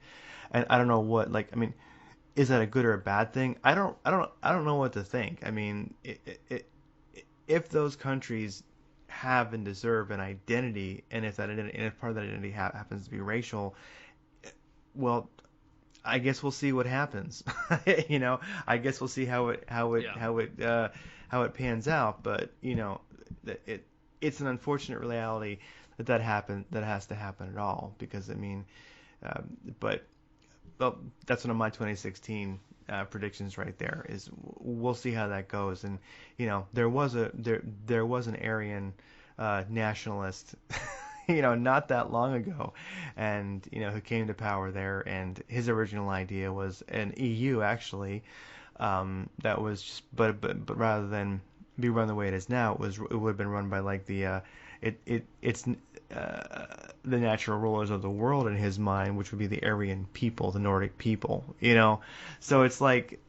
And I don't know what, like, I mean, is that a good or a bad thing? I don't know what to think. I mean, if those countries have and deserve an identity, and if part of that identity happens to be racial, well, I guess we'll see what happens. I guess we'll see how it pans out. But it's an unfortunate reality that has to happen at all, because I mean, but well, that's one of my 2016 predictions right there. Is we'll see how that goes. And there was an Aryan nationalist, not that long ago, and who came to power there, and his original idea was an EU actually, that was just, but rather than be run the way it is now, it would have been run by like it's the natural rulers of the world in his mind, which would be the Aryan people, the Nordic people, So it's like,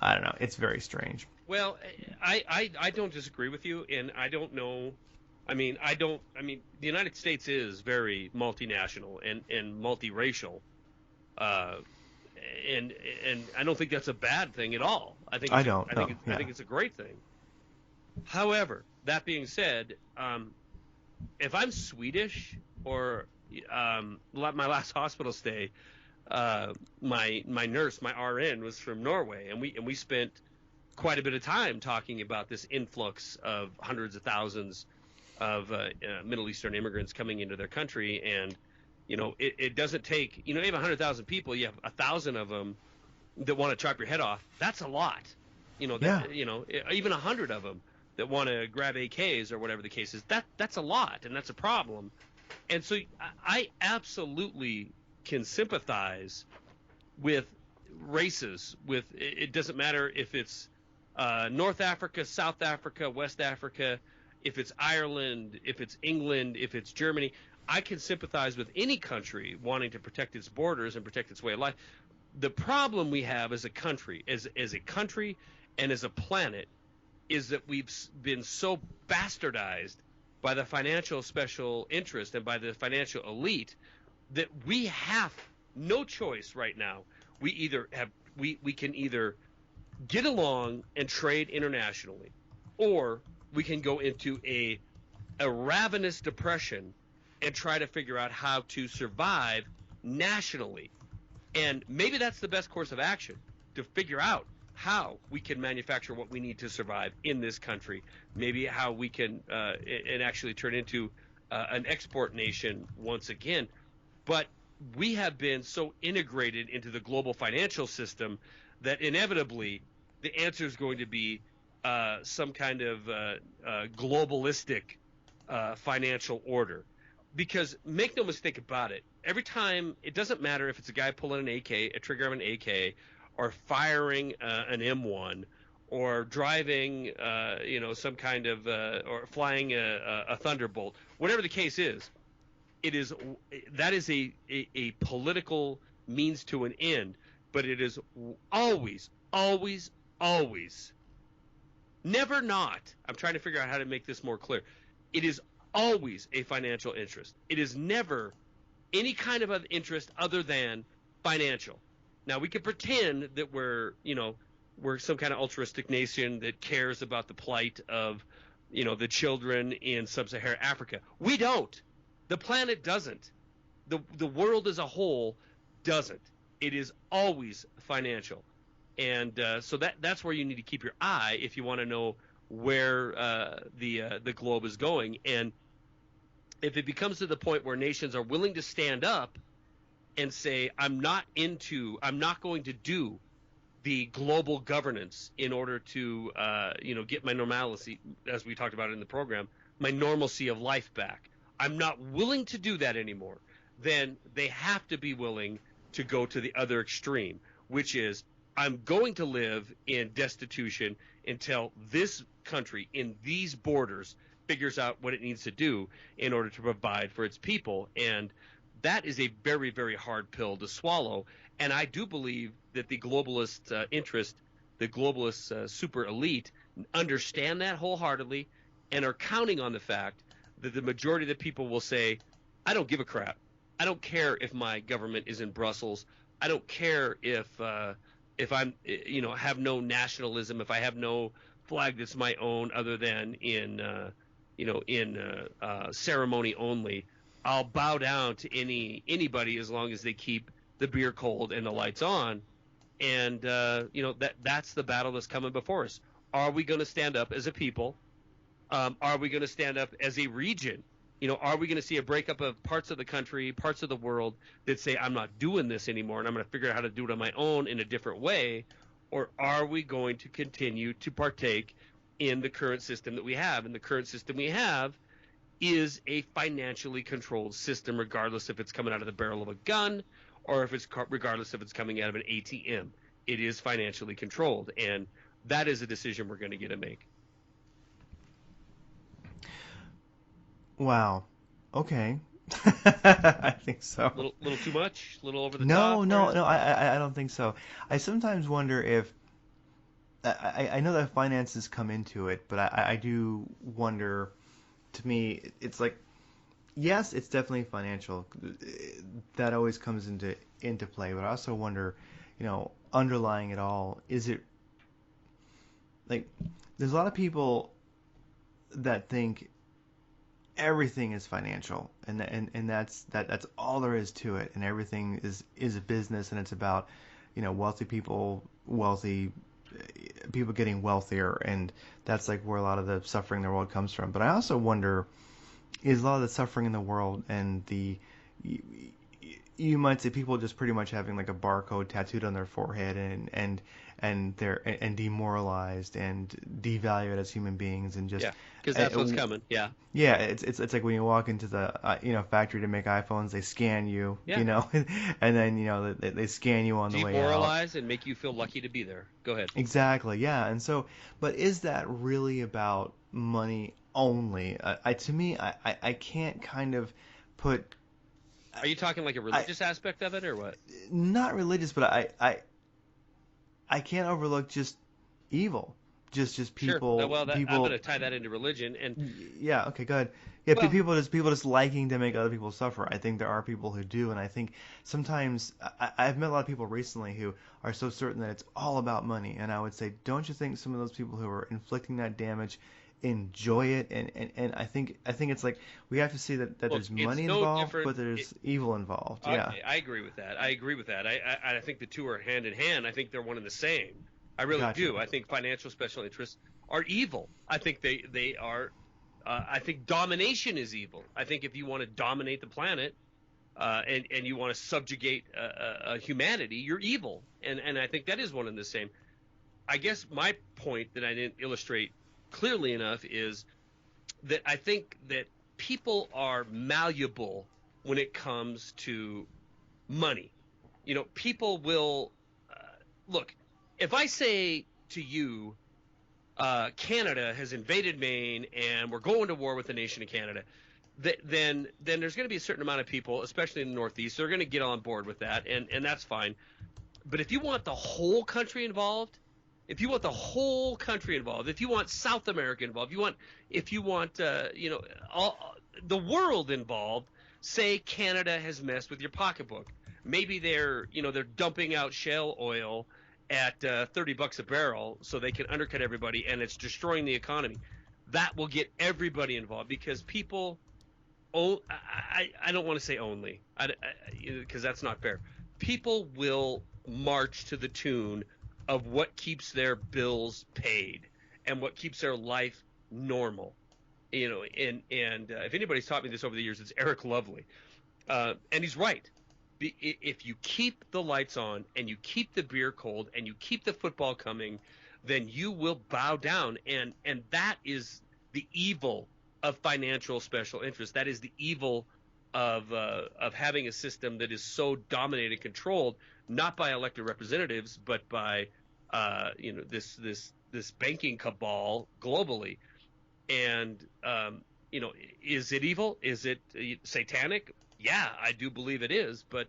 I don't know, it's very strange. Well, I don't disagree with you, and I don't know. I mean, the United States is very multinational and multiracial, uh, and I don't think that's a bad thing at all. I don't know. I think it's a great thing. However, that being said, if I'm Swedish, or my last hospital stay, my nurse, my RN, was from Norway, and we spent quite a bit of time talking about this influx of hundreds of thousands of Middle Eastern immigrants coming into their country. And it doesn't take, you have 100,000 people, you have 1,000 of them that want to chop your head off. That's a lot. Even 100 of them that want to grab AKs or whatever the case is, that's a lot, and that's a problem. And so I absolutely can sympathize with races, with it doesn't matter if it's North Africa, South Africa, West Africa, if it's Ireland, if it's England, if it's Germany. I can sympathize with any country wanting to protect its borders and protect its way of life. The problem we have as a country, as a country and as a planet, is that we've been so bastardized by the financial special interest and by the financial elite that we have no choice right now. We can either get along and trade internationally, or we can go into a ravenous depression and try to figure out how to survive nationally. And maybe that's the best course of action, to figure out how we can manufacture what we need to survive in this country. Maybe how we can and actually turn into an export nation once again. But we have been so integrated into the global financial system that inevitably the answer is going to be some kind of globalistic financial order. Because make no mistake about it, every time, it doesn't matter if it's a guy pulling an AK, a trigger of an AK, or firing an M1, or driving, some kind of, or flying a Thunderbolt, whatever the case is, it is that is a political means to an end, but it is always, always, always, never not. I'm trying to figure out how to make this more clear. It is always a financial interest. It is never any kind of interest other than financial. Now we can pretend that we're some kind of altruistic nation that cares about the plight of, the children in sub-Saharan Africa. We don't. The planet doesn't. The world as a whole doesn't. It is always financial, and so that's where you need to keep your eye if you want to know where the globe is going. And if it becomes to the point where nations are willing to stand up and say, I'm not going to do the global governance in order to get my normalcy, as we talked about in the program, my normalcy of life back. I'm not willing to do that anymore. Then they have to be willing to go to the other extreme, which is, I'm going to live in destitution until this country in these borders figures out what it needs to do in order to provide for its people. And that is a very, very hard pill to swallow. And I do believe that the globalist interest, the globalist super elite, understand that wholeheartedly and are counting on the fact that the majority of the people will say, I don't give a crap. I don't care if my government is in Brussels. I don't care if I'm, have no nationalism, if I have no flag that's my own other than in ceremony only. I'll bow down to anybody as long as they keep the beer cold and the lights on. And that's the battle that's coming before us. Are we going to stand up as a people? Are we going to stand up as a region? Are we going to see a breakup of parts of the country, parts of the world that say, I'm not doing this anymore and I'm going to figure out how to do it on my own in a different way? Or are we going to continue to partake in the current system that we have? And the current system we have is a financially controlled system, regardless if it's coming out of the barrel of a gun or regardless if it's coming out of an ATM. It is financially controlled, and that is a decision we're going to get to make. Wow. Okay. I think so. Little too much? A little over the No, top? no, no. I don't think so. I sometimes wonder if I know that finances come into it, but I do wonder. To me, it's like, yes, it's definitely financial. That always comes into play. But I also wonder, underlying it all, is it like there's a lot of people that think everything is financial, and that's all there is to it, and everything is a business, and it's about wealthy people getting wealthier, and that's like where a lot of the suffering in the world comes from. But I also wonder, is a lot of the suffering in the world and the you might say people just pretty much having like a barcode tattooed on their forehead and they're and demoralized and devalued as human beings and just Yeah, because that's what's uh, coming. Yeah, yeah, it's like when you walk into the factory to make iPhones, they scan you, yeah. and then they scan you on the way out. Demoralize and make you feel lucky to be there. Go ahead. Exactly, yeah. And so, but is that really about money only? To me, I can't kind of put Are you talking like a I religious aspect of it or what? not religious, but I can't overlook just evil, just Sure. Well, I'm going people. to tie that into religion, and Yeah, okay, go ahead. Yeah, well, people just liking to make other people suffer. I think there are people who do, and I think sometimes I've met a lot of people recently who are so certain that it's all about money, and I would say, don't you think some of those people who are inflicting that damage enjoy it? And I think it's like we have to see that look, there's it's money no involved, different. but there's evil involved. Yeah, Okay, I agree with that. I agree with that. I think the two are hand in hand. I think they're one and the same. I really gotcha. do. I think financial special interests are evil. I think they are. I think domination is evil. I think if you want to dominate the planet and you want to subjugate humanity, you're evil. And I think that is one and the same. I guess my point that I didn't illustrate clearly enough is that I think that people are malleable when it comes to money. People will look. If I say to you, Canada has invaded Maine and we're going to war with the nation of Canada, then there's going to be a certain amount of people, especially in the Northeast, they're going to get on board with that, and that's fine. But if you want the whole country involved, if you want the whole country involved, if you want South America involved, if you want all the world involved, say Canada has messed with your pocketbook. Maybe they're dumping out shale oil at $30 a barrel so they can undercut everybody, and it's destroying the economy. That will get everybody involved because people. Oh, I don't want to say only, because that's not fair. People will march to the tune of what keeps their bills paid and what keeps their life normal. And if anybody's taught me this over the years, it's Eric Lovely, and he's right. If you keep the lights on and you keep the beer cold and you keep the football coming, then you will bow down, and that is the evil of financial special interest. That is the evil of having a system that is so dominated and controlled not by elected representatives but by this banking cabal globally. And is it evil? Is it satanic? Yeah, I do believe it is. But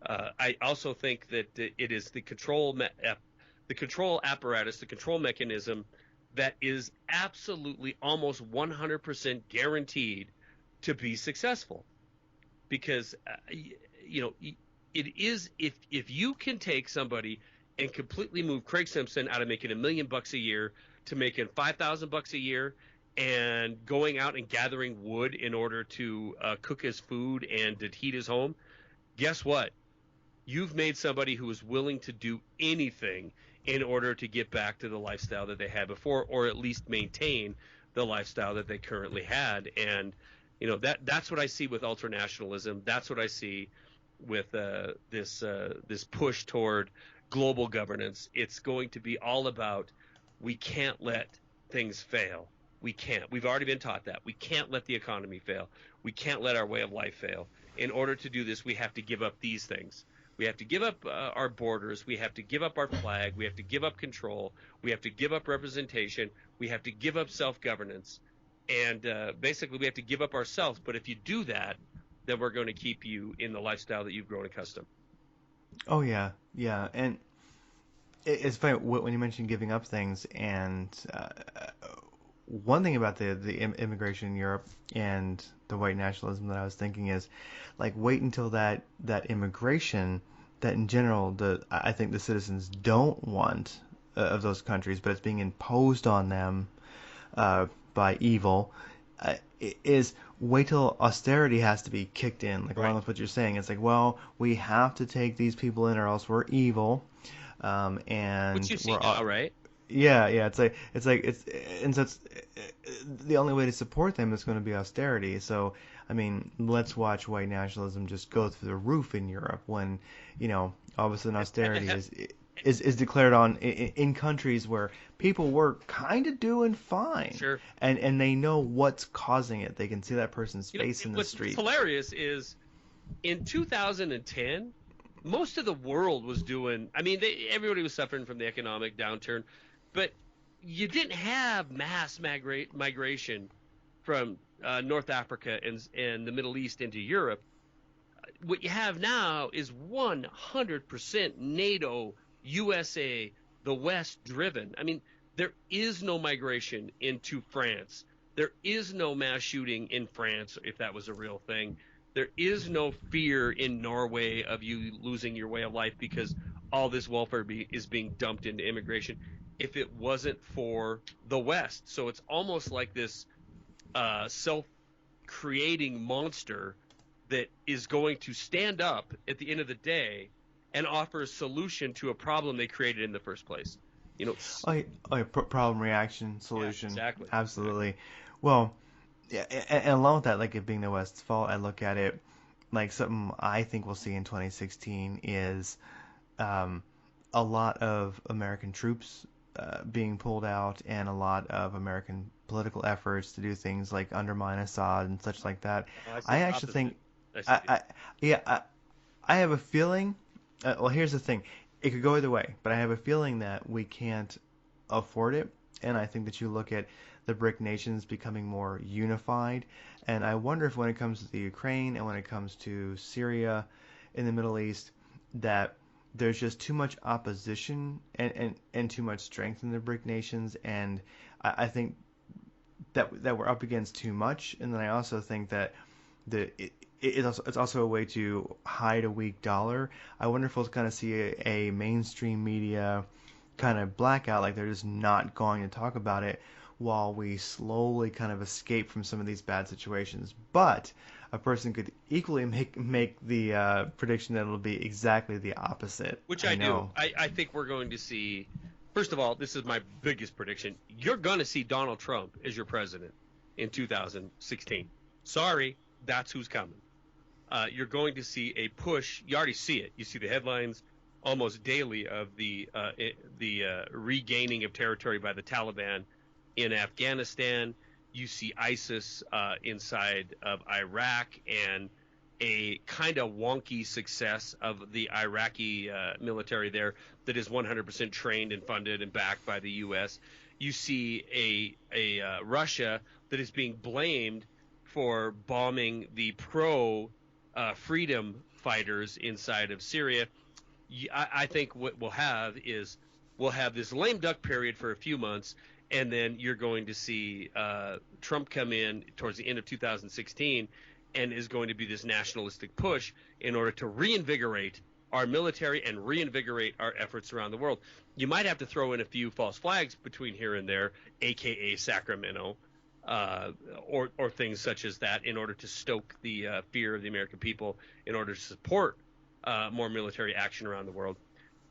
I also think that it is the control apparatus, the control mechanism that is absolutely almost 100% guaranteed to be successful. Because it is, if you can take somebody and completely move Craig Simpson out of making $1 million a year to making $5,000 a year and going out and gathering wood in order to cook his food and to heat his home, guess what? You've made somebody who is willing to do anything in order to get back to the lifestyle that they had before, or at least maintain the lifestyle that they currently had. And that's what I see with ultranationalism. That's what I see with this push toward global governance. It's going to be all about, we can't let things fail. We can't. We've already been taught that. We can't let the economy fail. We can't let our way of life fail. In order to do this, we have to give up these things. We have to give up our borders. We have to give up our flag. We have to give up control. We have to give up representation. We have to give up self-governance. And basically, we have to give up ourselves. But if you do that, then we're going to keep you in the lifestyle that you've grown accustomed. Oh yeah, yeah, and it's funny when you mentioned giving up things, and one thing about the immigration in Europe and the white nationalism that I was thinking is, like, wait until that immigration that in general I think the citizens don't want of those countries, but it's being imposed on them by evil. Is wait till austerity has to be kicked in, like Right. along with what you're saying. It's like, well, we have to take these people in, or else we're evil, Which and you see we're now, right? Yeah, yeah, it's and so it's the only way to support them is going to be austerity. So, I mean, let's watch white nationalism just go through the roof in Europe when, all of a sudden And the austerity is declared in countries where people were kind of doing fine, sure. and they know what's causing it. They can see that person's face in the What's street. hilarious is in 2010, most of the world was doing. I mean, everybody was suffering from the economic downturn, but you didn't have mass migration from North Africa and the Middle East into Europe. What you have now is 100% NATO, USA, the West driven. I mean, there is no migration into France. There is no mass shooting in France, if that was a real thing. There is no fear in Norway of you losing your way of life because all this welfare is being dumped into immigration if it wasn't for the West. So it's almost like this self creating monster that is going to stand up at the end of the day and offer a solution to a problem they created in the first place. You know, Oh, yeah, problem, reaction, yeah, solution, exactly, exactly. absolutely. Well, yeah, and along with that, like it being the West's fault, I look at it like something I think we'll see in 2016 is um, a lot of American troops being pulled out and a lot of American political efforts to do things like undermine Assad and such like that. I see I the actually opposite. think, I see I, the I yeah, I have a feeling. Well, here's the thing: it could go either way, but I have a feeling that we can't afford it. And I think that you look at the BRIC nations becoming more unified, and I wonder if when it comes to the Ukraine and when it comes to Syria in the Middle East, that there's just too much opposition and too much strength in the BRIC nations, and I think that we're up against too much. And then I also think that the it's also a way to hide a weak dollar. I wonder if we'll kind of see a mainstream media kind of blackout, like they're just not going to talk about it while we slowly kind of escape from some of these bad situations. But a person could equally make the prediction that it'll be exactly the opposite. which I I do. know. I think we're going to see. First of all, this is my biggest prediction. You're going to see Donald Trump as your president in 2016. Sorry, that's who's coming. You're going to see a push. You already see it. You see the headlines almost daily of the regaining of territory by the Taliban in Afghanistan. You see ISIS inside of Iraq and a kind of wonky success of the Iraqi military there that is 100% trained and funded and backed by the U.S. You see a Russia that is being blamed for bombing the pro freedom fighters inside of Syria. I think what we'll have is we'll have this lame duck period for a few months, and then you're going to see Trump come in towards the end of 2016, and is going to be this nationalistic push in order to reinvigorate our military and reinvigorate our efforts around the world. You might have to throw in a few false flags between here and there, aka Sacramento, uh, or things such as that, in order to stoke the fear of the American people, in order to support more military action around the world.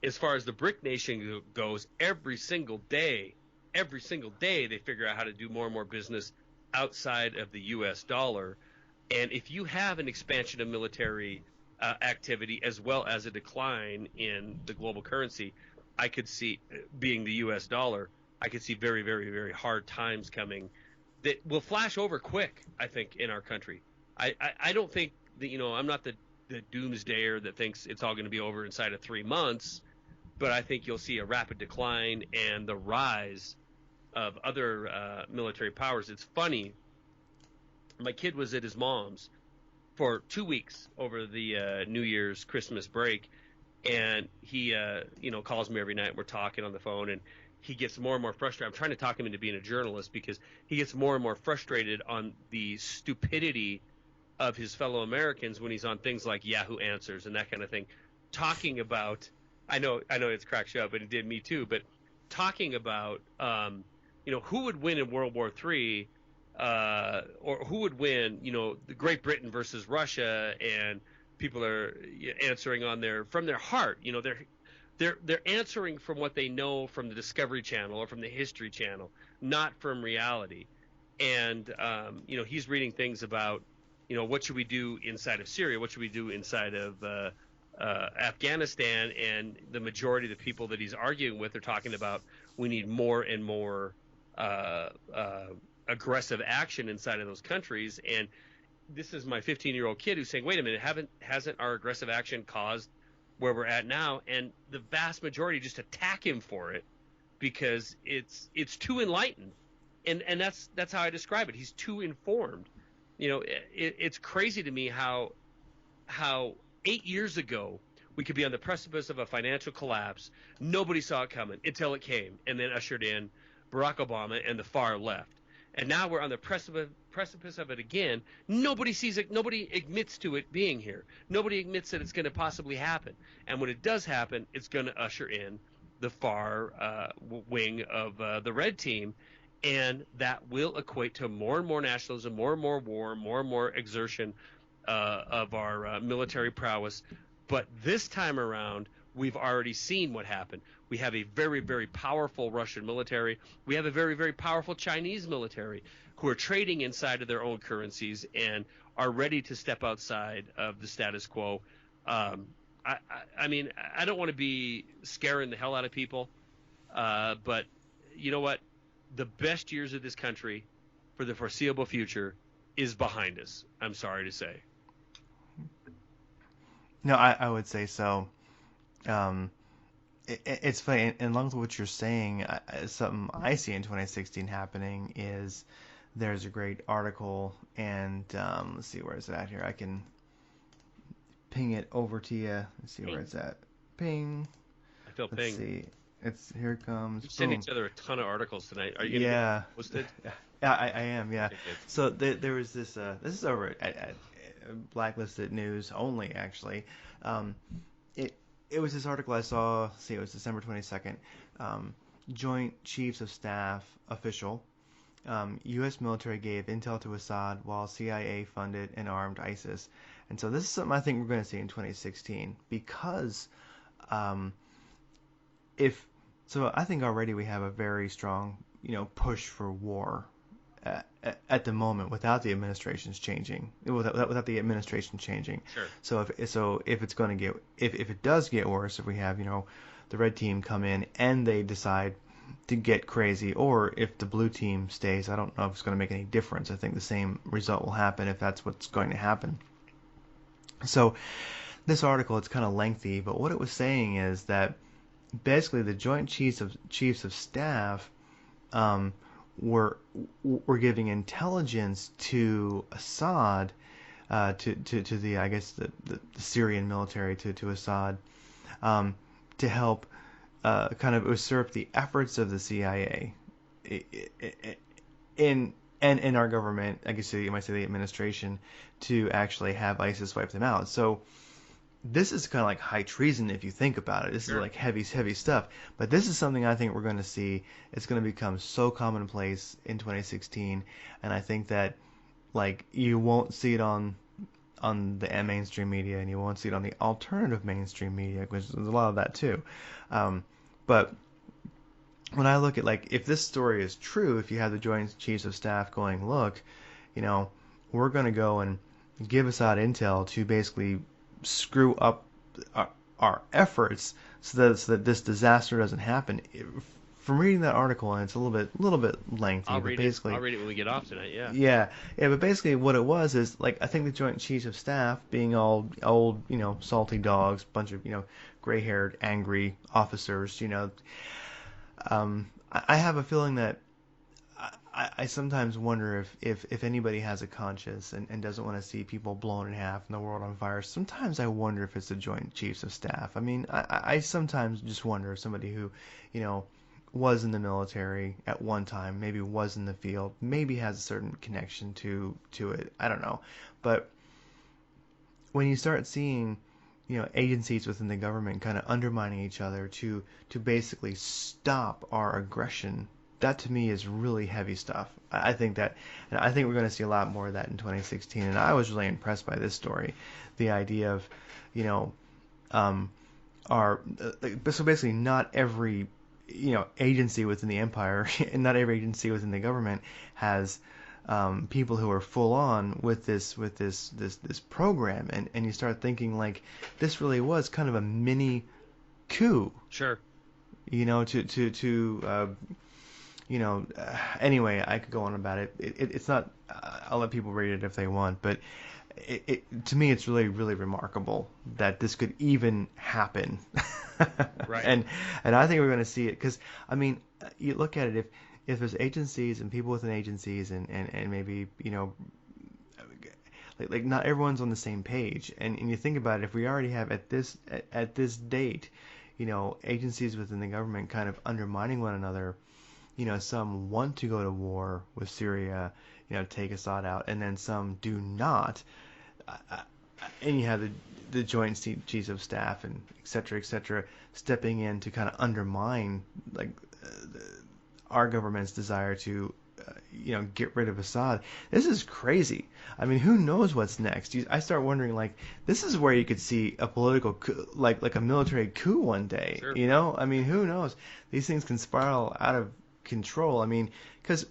As far as the BRIC nation goes, every single day, they figure out how to do more and more business outside of the U.S. dollar. And if you have an expansion of military activity as well as a decline in the global currency, I could see, being the U.S. dollar, I could see very, very, very hard times coming that will flash over quick, I think, in our country. I don't think that, I'm not the doomsdayer that thinks it's all going to be over inside of 3 months, but I think you'll see a rapid decline and the rise of other military powers. It's funny. My kid was at his mom's for 2 weeks over the New Year's Christmas break, and he calls me every night. We're talking on the phone, and he gets more and more frustrated. I'm trying to talk him into being a journalist because he gets more and more frustrated on the stupidity of his fellow Americans when he's on things like Yahoo Answers and that kind of thing, talking about. I know it's cracked you up, and it did me too. But talking about, who would win in World War III, or who would win, the Great Britain versus Russia, and people are answering on from their heart. They're they're answering from what they know from the Discovery Channel or from the History Channel, not from reality. And he's reading things about, what should we do inside of Syria? What should we do inside of Afghanistan? And the majority of the people that he's arguing with are talking about we need more and more uh, uh, aggressive action inside of those countries. And this is my 15-year-old kid who's saying, wait a minute, hasn't our aggressive action caused where we're at now? And the vast majority just attack him for it because it's too enlightened. And that's how I describe it. He's too informed. It's crazy to me how 8 years ago we could be on the precipice of a financial collapse. Nobody saw it coming until it came, and then ushered in Barack Obama and the far left. And now we're on the precipice of it again. Nobody sees it. Nobody admits to it being here. Nobody admits that it's going to possibly happen. And when it does happen, it's going to usher in the far wing of the red team, and that will equate to more and more nationalism, more and more war, more and more exertion of our military prowess. But this time around, we've already seen what happened. We have a very, very powerful Russian military. We have a very, very powerful Chinese military who are trading inside of their own currencies and are ready to step outside of the status quo. I mean, I don't want to be scaring the hell out of people, but you know what? The best years of this country for the foreseeable future is behind us. I'm sorry to say. No, I would say so. Um, it's funny, and along with what you're saying, something I see in 2016 happening is there's a great article, and let's see, where is it at here? I can ping it over to you. Let's see where it's at. Ping. I feel Let's ping. see. Here it comes. We send Boom. each other a ton of articles tonight. Are you gonna Yeah. get posted? Yeah, I am. Yeah. Okay, good. So there was this. This is over at Blacklisted News only, actually. Um, it was this article I saw. Let's see, it was December 22nd. Joint Chiefs of Staff official. U.S. military gave intel to Assad while CIA funded and armed ISIS. And so this is something I think we're going to see in 2016 because if so, I think already we have a very strong, push for war at the moment without the administration's changing, without the administration changing. Sure. So if it's going to get if it does get worse, if we have the red team come in and they decide to get crazy, or if the blue team stays, I don't know if it's going to make any difference. I think the same result will happen if that's what's going to happen. So this article, it's kind of lengthy, but what it was saying is that basically the Joint Chiefs of Staff were giving intelligence to Assad, to the, I guess, the Syrian military, to Assad, to help kind of usurp the efforts of the CIA in our government, I guess you might say the administration, to actually have ISIS wipe them out. So this is kind of like high treason if you think about it. This Sure. is like heavy stuff. But this is something I think we're going to see. It's going to become so commonplace in 2016, and I think that like you won't see it on the mainstream media, and you won't see it on the alternative mainstream media, because there's a lot of that too. But when I look at, like, if this story is true, if you have the Joint Chiefs of Staff going, look, we're going to go and give Assad intel to basically screw up our efforts so that this disaster doesn't happen. From reading that article, and it's a little bit lengthy, I'll but read basically, it. I'll read it when we get off tonight. Yeah. yeah, but basically what it was is, like, I think the Joint Chiefs of Staff, being all old, salty dogs, bunch of, gray-haired, angry officers, I have a feeling that I sometimes wonder if anybody has a conscience and doesn't want to see people blown in half and the world on fire. Sometimes I wonder if it's the Joint Chiefs of Staff. I mean, I sometimes just wonder if somebody who, was in the military at one time, maybe was in the field, maybe has a certain connection to it. I don't know. But when you start seeing, agencies within the government kind of undermining each other to basically stop our aggression, that to me is really heavy stuff. I think we're going to see a lot more of that in 2016. And I was really impressed by this story, the idea of, are so basically not every agency within the empire and not every agency within the government has people who are full on with this program, and you start thinking like this really was kind of a mini coup, Sure. anyway, I could go on about it. It's not. I'll let people read it if they want, but to me, it's really, really remarkable that this could even happen. Right. and and I think we're going to see it because I mean, you look at it if there's agencies and people within agencies and maybe like not everyone's on the same page, and you think about it, if we already have at this date, agencies within the government kind of undermining one another. Some want to go to war with Syria, take Assad out, and then some do not. And you have the Joint Chiefs of Staff and et cetera, stepping in to kind of undermine like our government's desire to, get rid of Assad. This is crazy. I mean, who knows what's next? I start wondering, like, this is where you could see a political coup, like a military coup one day. Sure. I mean, who knows? These things can spiral out of control. I mean, because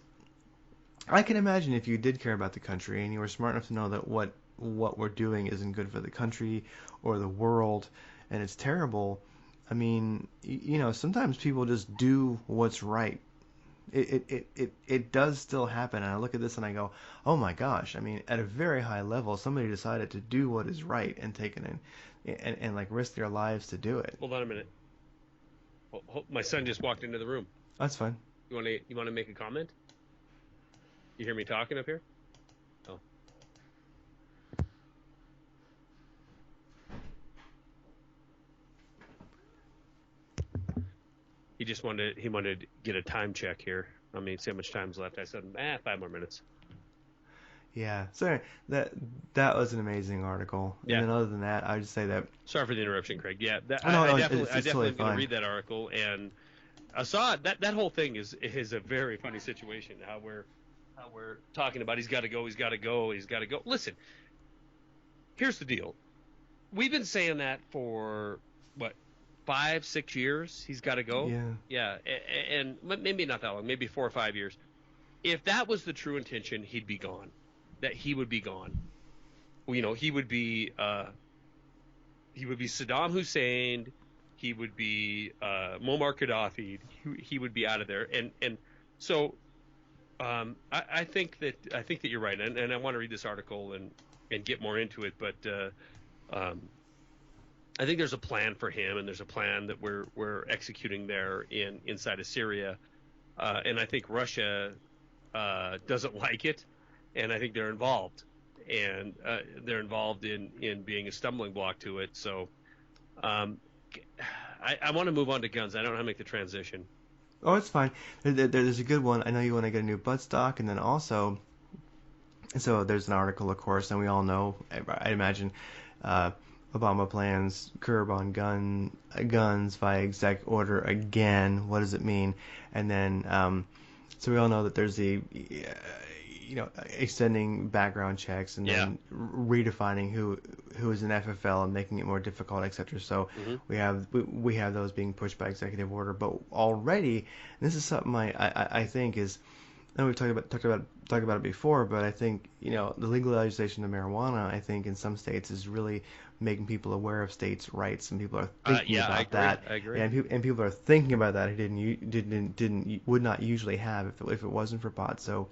I can imagine if you did care about the country and you were smart enough to know that what we're doing isn't good for the country or the world and it's terrible. I mean, sometimes people just do what's right. It does still happen, and I look at this and I go, oh my gosh. I mean, at a very high level, somebody decided to do what is right and take it and like risk their lives to do it. Hold on a minute. My son just walked into the room. That's fine. You want to make a comment? You hear me talking up here? Oh. He wanted to get a time check here. I mean, see how much time's left. I said, 5 more minutes. Yeah. So that was an amazing article. Yeah. And then other than that, I would just say that. Sorry for the interruption, Craig. Yeah, No, I it's definitely totally am going fine. to read that article. And Assad, that whole thing is a very funny situation. How we're talking about he's got to go. Listen, here's the deal. We've been saying that for what, 5-6 years. He's got to go. Yeah. And maybe not that long. Maybe 4 or 5 years. If that was the true intention, he'd be gone. That he would be gone. He would be Saddam Hussein. He would be Muammar Gaddafi. He would be out of there. And so I think that you're right. And I want to read this article and get more into it. But I think there's a plan for him, and there's a plan that we're executing there inside of Syria. And I think Russia doesn't like it, and I think they're involved. And they're involved in being a stumbling block to it. So I want to move on to guns. I don't know how to make the transition. Oh, it's fine. There's a good one. I know you want to get a new buttstock, and then also, so there's an article, of course, and we all know, I imagine, Obama plans curb on guns via exec order again. What does it mean? And then, so we all know that there's the extending background checks and then redefining who is an FFL and making it more difficult, etc. So we have those being pushed by executive order. But already, and this is something I think is, I know we've talked about it before, but I think the legalization of marijuana, I think in some states is really making people aware of states' rights, and people are thinking about that. I agree. And people are thinking about that who would not usually have if it wasn't for pot. So.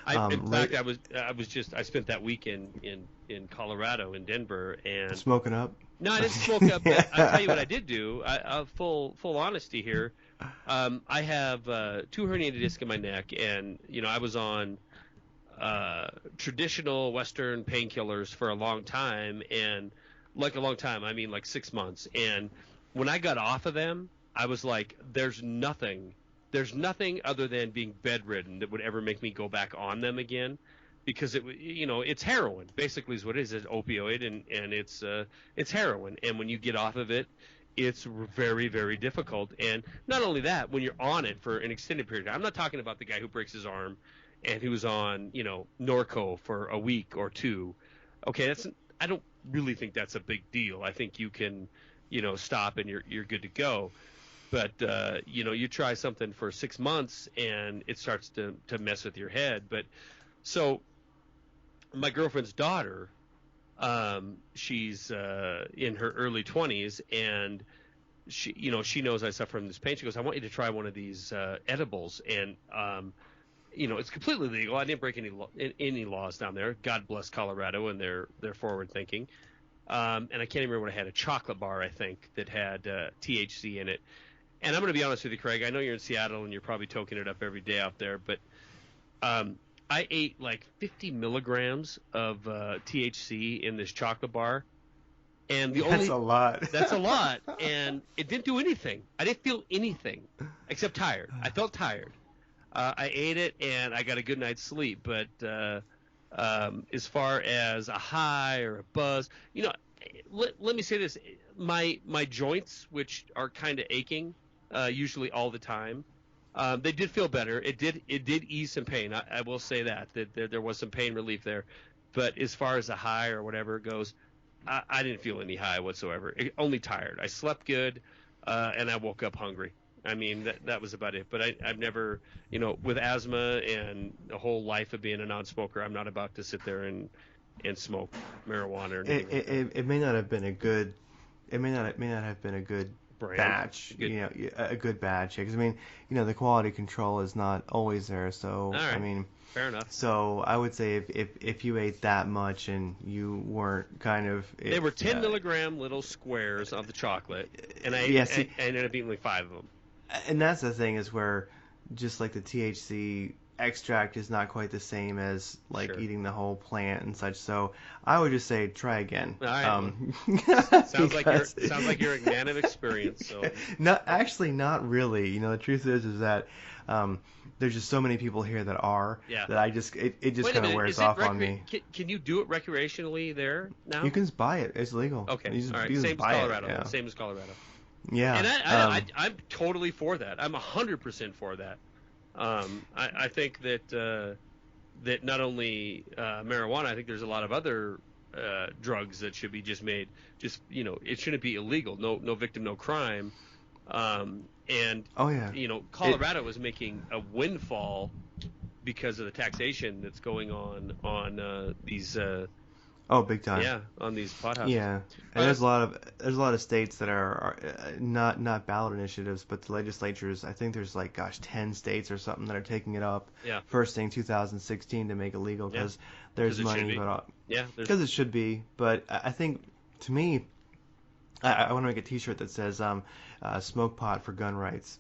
In fact, I spent that week in Colorado, in Denver, and smoking up. No, I didn't smoke up. But I'll tell you what I did do. Full honesty here. I have 2 herniated discs in my neck, and I was on traditional Western painkillers for a long time, and like a long time, I mean like 6 months. And when I got off of them, I was like, there's nothing other than being bedridden that would ever make me go back on them again, because it's heroin basically is what it is. It's opioid, and it's heroin. And when you get off of it, it's very, very difficult. And not only that, when you're on it for an extended period of time, I'm not talking about the guy who breaks his arm and who's on Norco for a week or two. Okay, I don't really think that's a big deal. I think you can stop and you're good to go. But you try something for 6 months and it starts to mess with your head. But so my girlfriend's daughter, she's in her early 20s, and she knows I suffer from this pain. She goes, I want you to try one of these edibles, and it's completely legal. I didn't break any laws down there. God bless Colorado and their forward thinking. And I can't even remember what I had, a chocolate bar, I think, that had THC in it. And I'm going to be honest with you, Craig. I know you're in Seattle and you're probably toking it up every day out there, but um, I ate like 50 milligrams of THC in this chocolate bar, and That's a lot. that's a lot, and it didn't do anything. I didn't feel anything except tired. I felt tired. I ate it and I got a good night's sleep, but as far as a high or a buzz, let me say this: my joints, which are kind of aching, usually all the time, they did feel better. It did ease some pain. I will say that there was some pain relief there, but as far as a high or whatever it goes, I didn't feel any high whatsoever. Only tired. I slept good, and I woke up hungry. I mean, that was about it. But I've never, with asthma and a whole life of being a non-smoker, I'm not about to sit there and smoke marijuana or anything like that. It may not have been a good, it may not have been a good Brand. batch, Good. a good batch. Because I mean, the quality control is not always there. All So I right. mean, Fair enough. so I would say if you ate that much and you weren't kind of, They were if 10 milligram little squares of the chocolate, and yeah, see, I ended up eating like five of them. and that's the thing is where just like the THC extract is not quite the same as like Sure. eating the whole plant and such. So I would just say try again. All right. Well, Because sounds like you're a man of experience. So not actually not really. The truth is that there's just so many people here that are yeah. that it just Wait a kind of minute. wears Is it off on me. Can you do it recreationally there now? You can just buy it. It's legal. Okay. You just, All right. you just Same as buy it. Colorado. Yeah. Same as Colorado. Yeah. And I'm totally for that. I'm 100% for that. I think that not only marijuana, I think there's a lot of other drugs that should be just made. Just it shouldn't be illegal. No victim, no crime. And Oh yeah. Colorado is making a windfall because of the taxation that's going on these Oh, big time. on these pot houses. Yeah, and Well, there's a lot of states that are not ballot initiatives, but the legislatures. I think there's like 10 states or something that are taking it up. Yeah. First thing 2016 to make it legal Yeah. because there's 'Cause it should money, be. but Yeah, because it should be. But I think to me, I want to make a T-shirt that says "Smoke pot for gun rights,"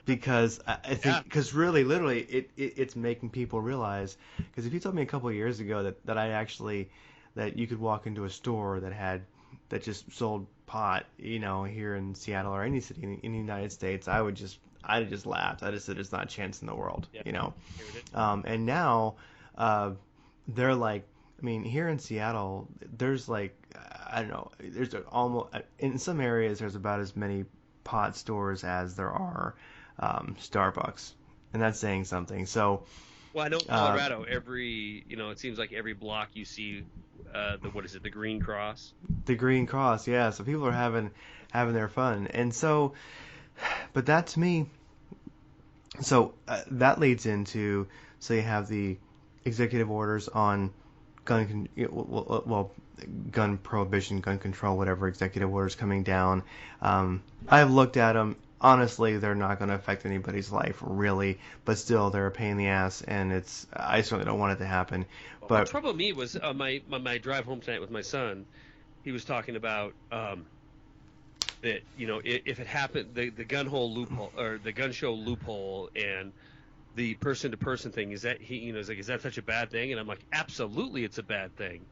because I think Yeah. because really, literally, it's making people realize. Because if you told me a couple of years ago that I actually that you could walk into a store that just sold pot, here in Seattle or any city in the United States, I'd have just laughed. I just said there's not a chance in the world, Yeah. Heard it. And now they're like, I mean, here in Seattle, there's like, I don't know, almost in some areas there's about as many pot stores as there are Starbucks, and that's saying something. So. Well, I know in Colorado, it seems like every block you see what is it, the Green Cross? The Green Cross, yeah. So people are having their fun, and so, but that to me, so that leads into so you have the executive orders on gun prohibition, gun control, whatever executive orders coming down. I've looked at them. Honestly, they're not going to affect anybody's life really, but still, they're a pain in the ass, and I certainly don't want it to happen. Well, But what troubled me was my drive home tonight with my son. He was talking about that if it happened, the gun hole loophole or the gun show loophole and the person to person thing, is that he's like, is that such a bad thing? And I'm like, absolutely, it's a bad thing.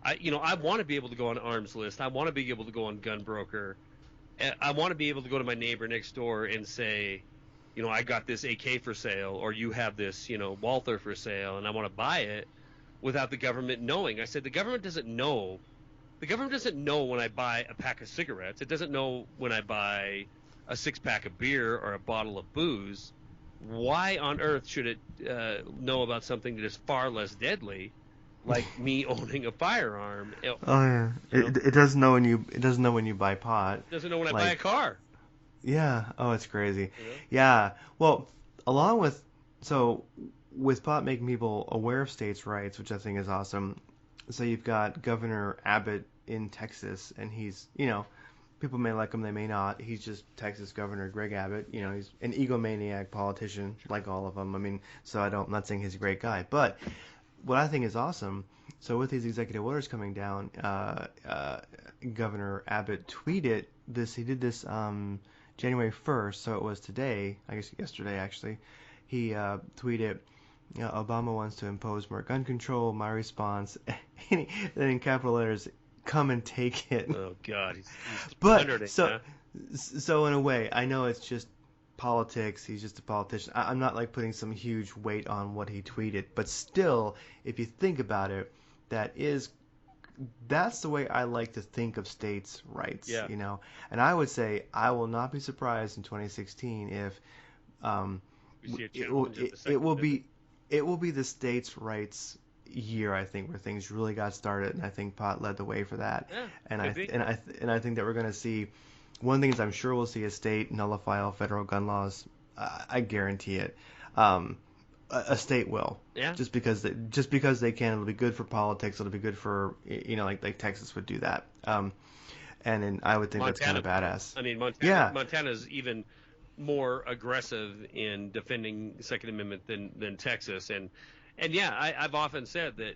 I want to be able to go on Arms List. I want to be able to go on Gun Broker. I want to be able to go to my neighbor next door and say, I got this AK for sale, or you have this, Walther for sale, and I want to buy it without the government knowing. I said, the government doesn't know. The government doesn't know when I buy a pack of cigarettes. It doesn't know when I buy a 6-pack of beer or a bottle of booze. Why on earth should it know about something that is far less deadly like me owning a firearm. Oh yeah, You know, it doesn't know when you buy pot. doesn't know when I buy a Like car. yeah, oh it's crazy. You know, Yeah, well, along with so with pot making people aware of states' rights, which I think is awesome. So you've got Governor Abbott in Texas, and he's people may like him, they may not. He's just Texas Governor Greg Abbott. He's an egomaniac politician, like all of them. I mean, so I'm not saying he's a great guy, but what I think is awesome. So with these executive orders coming down, Governor Abbott tweeted this. He did this January 1st, so it was today. I guess yesterday actually. He tweeted, Obama wants to impose more gun control. My response, then in capital letters, come and take it. oh God, he's But thundering. so Huh? so in a way, I know it's just politics. He's just a politician. I'm not like putting some huge weight on what he tweeted, but still, if you think about it, that's the way I like to think of states' rights. Yeah, And I would say I will not be surprised in 2016 if we see a it will challenge of the it Second will Amendment. be it will be the states' rights year, I think, where things really got started, and I think pot led the way for that. Yeah, And could be. I think that we're going to see one thing is I'm sure we'll see a state nullify all federal gun laws. I guarantee it. A state will, Yeah, just because they can. It'll be good for politics. It'll be good for like Texas would do that. And then I would think that's kind Montana. of badass. I mean, Yeah, Montana's even more aggressive in defending the Second Amendment than Texas. And yeah, I've often said that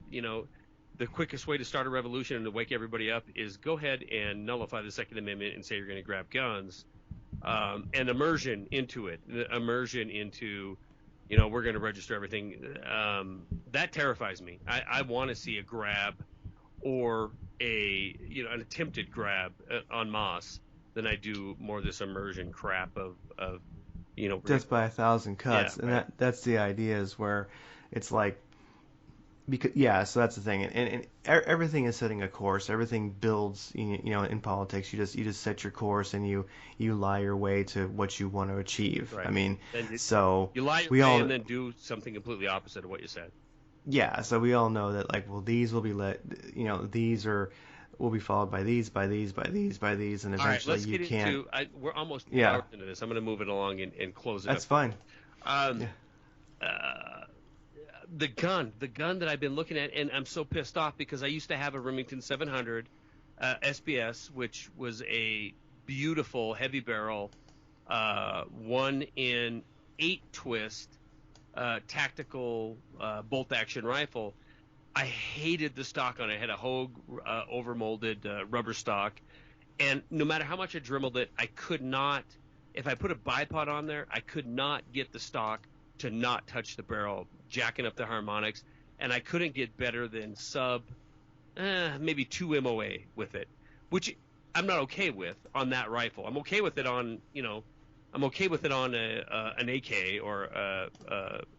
the quickest way to start a revolution and to wake everybody up is go ahead and nullify the Second Amendment and say you're going to grab guns, and immersion into it, the immersion into we're going to register everything. That terrifies me. I want to see a grab or an attempted grab en masse than I do more of this immersion crap of death by a thousand yeah, cuts, and right. that's the idea is where it's like because yeah, so that's the thing, and everything is setting a course. Everything builds, in politics. You just set your course and you lie your way to what you want to achieve. I Right. mean, Then so you lie your we way all and then do something completely opposite of what you said. yeah, so we all know that like well these will be these are will be followed by these by these by these by these, and All right, eventually let's you get can't. into. We're almost 2 hours Yeah, into this. I'm going to move it along and close it up that's here. fine. Um, Yeah, uh, the gun that I've been looking at, and I'm so pissed off because I used to have a Remington 700 SBS, which was a beautiful heavy barrel, 1 in 8 twist tactical bolt action rifle. I hated the stock on it. It had a Hogue overmolded rubber stock, and no matter how much I dremeled it, I could not. If I put a bipod on there, I could not get the stock to not touch the barrel, jacking up the harmonics, and I couldn't get better than sub maybe 2 MOA with it, which I'm not okay with on that rifle. I'm okay with it on I'm okay with it on an AK or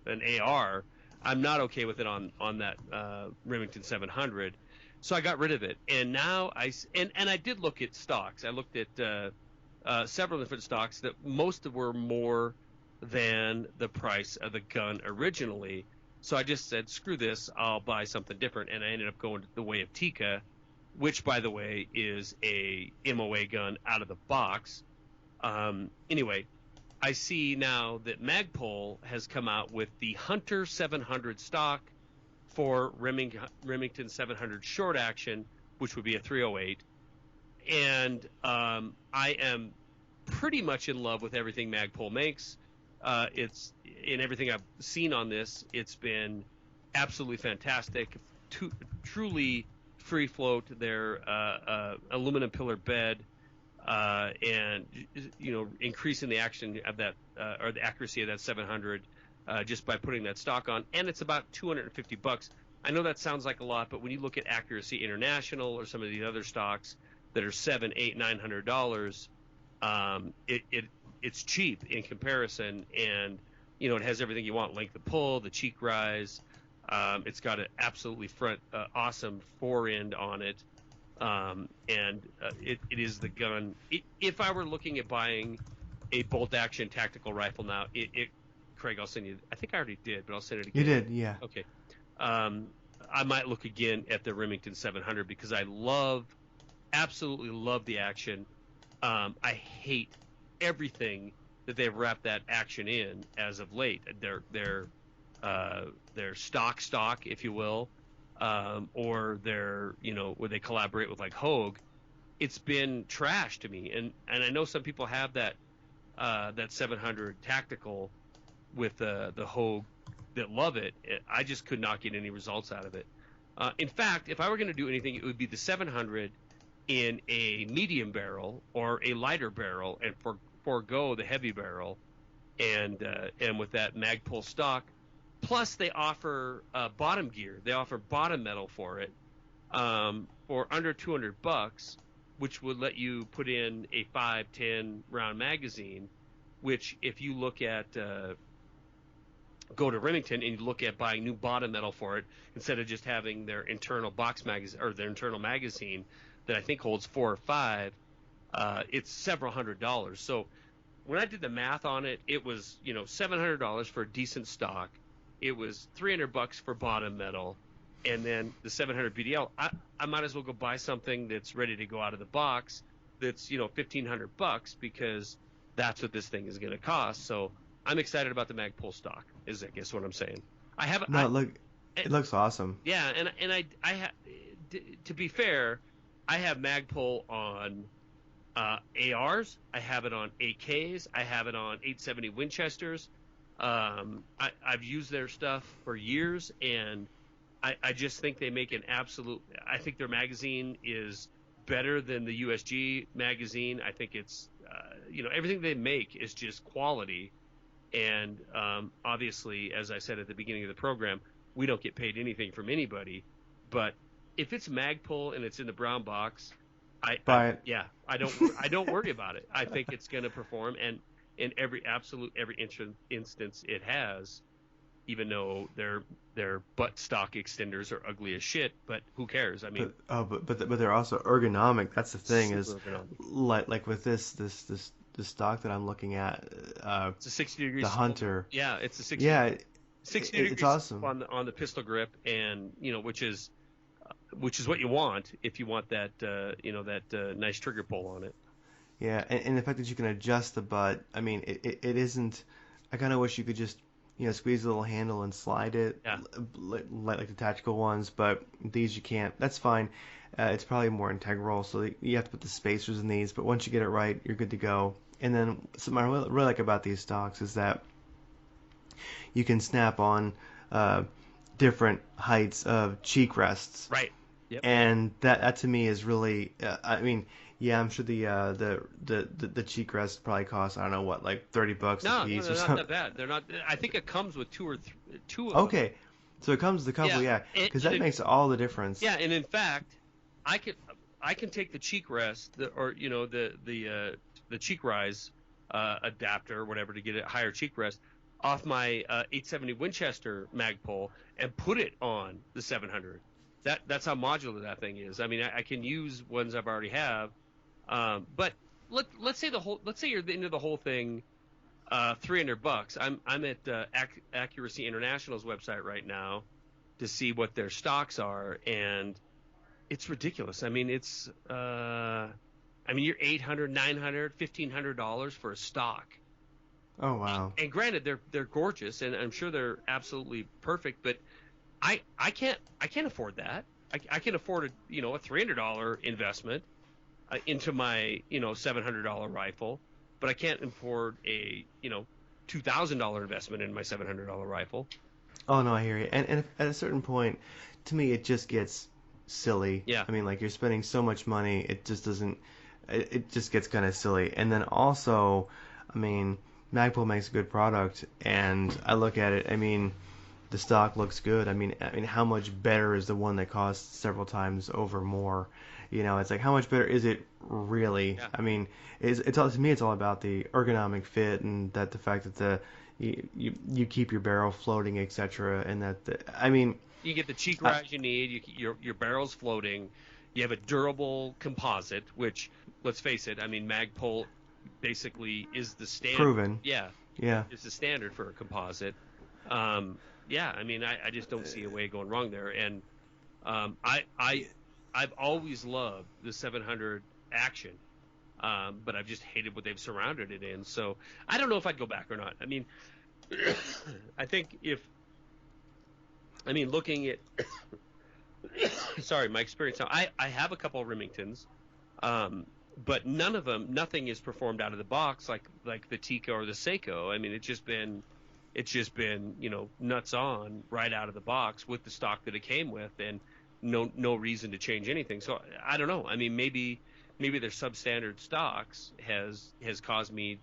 an AR. I'm not okay with it on that Remington 700. So I got rid of it, and now and I did look at stocks. I looked at several different stocks that most were more than the price of the gun originally. So I just said, screw this, I'll buy something different, and I ended up going the way of Tika, which, by the way, is a MOA gun out of the box. Anyway, I see now that Magpul has come out with the Hunter 700 stock for Remington 700 short action, which would be a 308. And I am pretty much in love with everything Magpul makes. It's in everything I've seen on this. It's been absolutely fantastic. Truly free float. Their aluminum pillar bed, and increasing the action of that or the accuracy of that 700 just by putting that stock on. And it's about $250. I know that sounds like a lot, but when you look at Accuracy International or some of the other stocks that are $700, $800, $900, it's cheap in comparison, and it has everything you want: length of pull, the cheek rise. It's got an absolutely awesome fore end on it, and it is the gun. If I were looking at buying a bolt action tactical rifle now, Craig, I'll send you. I think I already did, but I'll send it you again. did, yeah. Okay. I might look again at the Remington 700 because absolutely love the action. I hate everything that they've wrapped that action in as of late. Their stock, if you will, or where they collaborate with like Hogue. It's been trash to me, and I know some people have that 700 tactical with the Hogue that love it. I just could not get any results out of it. In fact, if I were going to do anything, it would be the 700 in a medium barrel or a lighter barrel, and forego the heavy barrel, and with that Magpul stock. Plus, they offer bottom gear. They offer bottom metal for it for under $200, which would let you put in a 5-10 round magazine. Which, if you look at go to Remington and you look at buying new bottom metal for it, instead of just having their internal box magazine or their internal magazine that I think holds 4 or 5, it's several $100s. So when I did the math on it, it was $700 for a decent stock. It was $300 for bottom metal, and then the 700 BDL. I might as well go buy something that's ready to go out of the box. That's $1,500 because that's what this thing is going to cost. So I'm excited about the Magpul stock. Is I guess what I'm saying. I have No, it looks awesome. Yeah, and to be fair, I have Magpul on ARs. I have it on AKs. I have it on 870 Winchesters. I've used their stuff for years, and I just think they make an absolute. I think their magazine is better than the USG magazine. I think it's everything they make is just quality, and obviously, as I said at the beginning of the program, we don't get paid anything from anybody, but if it's Magpul and it's in the brown box, I don't worry about it. I think it's going to perform, and in every instance it has, even though their butt stock extenders are ugly as shit. But who cares? I mean, but they're also ergonomic. That's the thing is ergonomic. like with this stock that I'm looking at. It's a 60 degrees. The Hunter. Yeah, it's a 60. Yeah, 60 degrees it's awesome on the pistol grip, and which is what you want if you want that nice trigger pull on it. Yeah, and the fact that you can adjust the butt, I mean, it isn't. I kind of wish you could just squeeze the little handle and slide it, Yeah. like the tactical ones. But these you can't. That's fine. It's probably more integral, so you have to put the spacers in these. But once you get it right, you're good to go. And then something I really like about these stocks is that you can snap on different heights of cheek rests. Right. Yep. And that to me is really. I mean. Yeah, I'm sure the cheek rest probably costs, I don't know what, like $30 a piece they're or not something. that bad. They're not. I think it comes with two of Okay, them. so it comes with a couple, yeah, because that makes all the difference. Yeah, and in fact, I can take the cheek rest, the cheek rise adapter or whatever to get a higher cheek rest off my 870 Winchester Magpul and put it on the 700. That's how modular that thing is. I mean, I can use ones I've already have. But let's say you're into the whole thing, $300. I'm at Accuracy International's website right now to see what their stocks are, and it's ridiculous. I mean, you're $800, $900, $1,500 for a stock. Oh wow! And granted, they're gorgeous, and I'm sure they're absolutely perfect, but I can't afford that. I can afford a $300 investment into my $700 rifle, but I can't afford a $2,000 investment in my $700 rifle. Oh no, I hear you. And at a certain point, to me, it just gets silly. Yeah. I mean, like you're spending so much money, it just doesn't. It just gets kind of silly. And then also, I mean, Magpul makes a good product, and I look at it. I mean, the stock looks good. I mean, how much better is the one that costs several times over more? It's like how much better is it really? Yeah. I mean, it's all to me. It's all about the ergonomic fit and that the fact that you keep your barrel floating, etc. And that I mean, you get the cheek rise you need. Your barrel's floating. You have a durable composite, which let's face it. I mean, Magpul basically is the standard. Proven. Yeah. Yeah. It's the standard for a composite. Yeah. I mean, I just don't see a way going wrong there. And I've always loved the 700 action, but I've just hated what they've surrounded it in. So I don't know if I'd go back or not. I mean, I think if I mean looking at sorry, my experience now, I have a couple of Remingtons, um, but nothing is performed out of the box like the Tika or the Seiko. I mean, it's just been nuts on right out of the box with the stock that it came with, and no reason to change anything. So I don't know. I mean, maybe their substandard stocks has caused me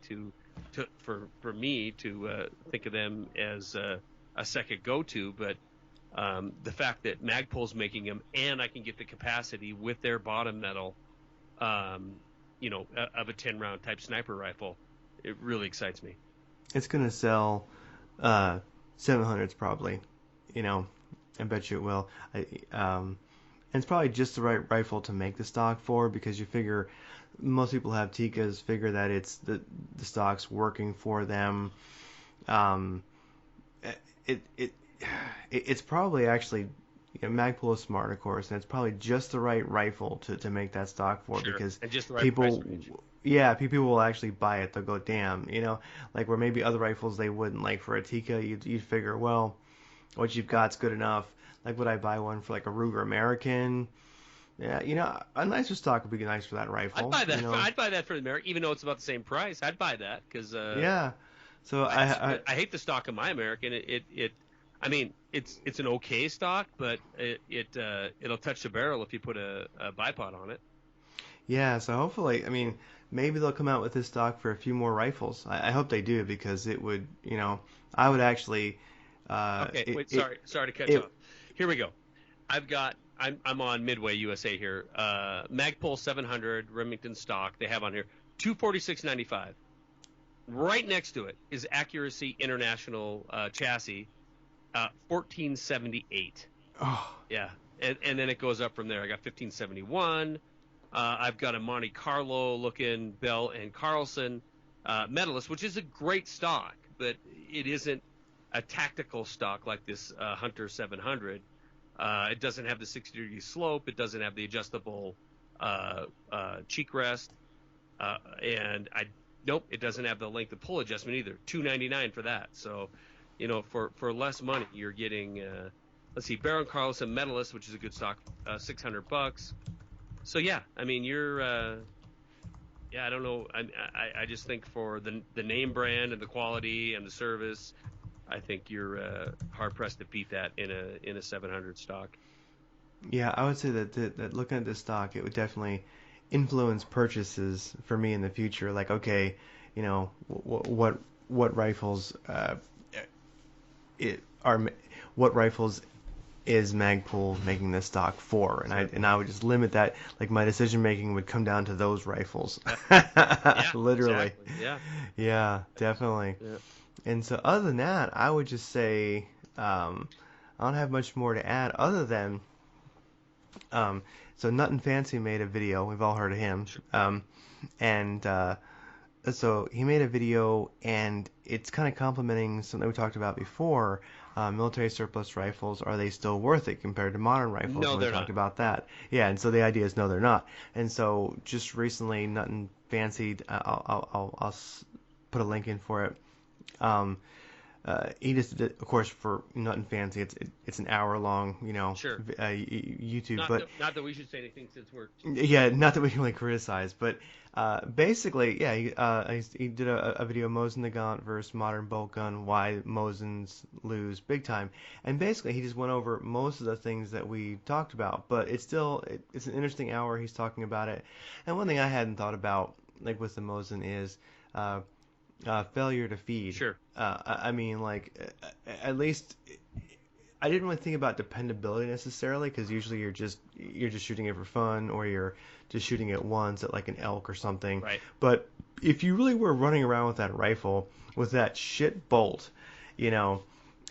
for me to think of them as a second go-to, but the fact that Magpul's making them and I can get the capacity with their bottom metal, um, of a 10 round type sniper rifle, it really excites me. It's gonna sell 700s probably. You know, I bet you it will. And it's probably just the right rifle to make the stock for because you figure most people have Tikas, figure that it's the stock's working for them. Um, it it it's probably actually Magpul is smart, of course, and it's probably just the right rifle to make that stock for Sure, because and just the right price people, range. yeah, people will actually buy it. They'll go, damn, like where maybe other rifles they wouldn't. Like for a Tika, you'd figure, well, what you've got's good enough. Like would I buy one for like a Ruger American? Yeah, a nicer stock would be nice for that I'd rifle. buy that. I'd buy that for the American, even though it's about the same price. I'd buy that because Yeah. So I hate the stock of my American. I mean, it's an okay stock, but it'll touch the barrel if you put a bipod on it. yeah. So hopefully, I mean, maybe they'll come out with this stock for a few more rifles. I hope they do because it would, I would actually, Okay, it, wait, it, sorry to cut you it, off. Here we go. I'm on Midway USA here. Magpul 700 Remington stock they have on here 246.95. Right next to it is Accuracy International chassis 1478. oh, Yeah, and then it goes up from there. I got 1571. I've got a Monte Carlo looking Bell and Carlson Medalist, which is a great stock, but it isn't a tactical stock like this Hunter 700. It doesn't have the 60-degree slope. It doesn't have the adjustable cheek rest, and I nope, it doesn't have the length of pull adjustment either. 299 for that. So, for less money, you're getting let's see, Baron Carlson Medalist, which is a good stock, $600. So yeah, I mean yeah, I don't know. I just think for the name brand and the quality and the service, I think you're hard pressed to beat that in a 700 stock. yeah. I would say that looking at this stock, it would definitely influence purchases for me in the future. Like, okay, what rifles it are what rifles is Magpul making this stock for, and Sure. I would just limit that. Like my decision making would come down to those rifles, Yeah, literally. exactly. Yeah, Yeah, definitely. yeah. And so other than that, I would just say I don't have much more to add other than um, so Nut Fancy made a video. We've all heard of him, Sure. and so he made a video and it's kind of complimenting something we talked about before. Military surplus rifles, are they still worth it compared to modern rifles? No, And we they're talked not. about that. Yeah, and so the idea is no, they're not. And so just recently, Nothing Fancied, put a link in for it. Um, he just did, of course, for Nothing Fancy, it's an hour long, Sure. YouTube, Not but that not that we should say anything since we're yeah, not that we can really criticize, but basically, yeah, he did a video Mosin the Gaunt versus Modern Bolt Gun, why Mosins lose big time, and basically he just went over most of the things that we talked about, but it's an interesting hour. He's talking about it, and one thing I hadn't thought about, like with the Mosin, is uh, failure to feed. sure. I mean, like at least I didn't really think about dependability necessarily because usually you're just shooting it for fun or you're just shooting it once at like an elk or something. Right. But if you really were running around with that rifle with that shit bolt, you know,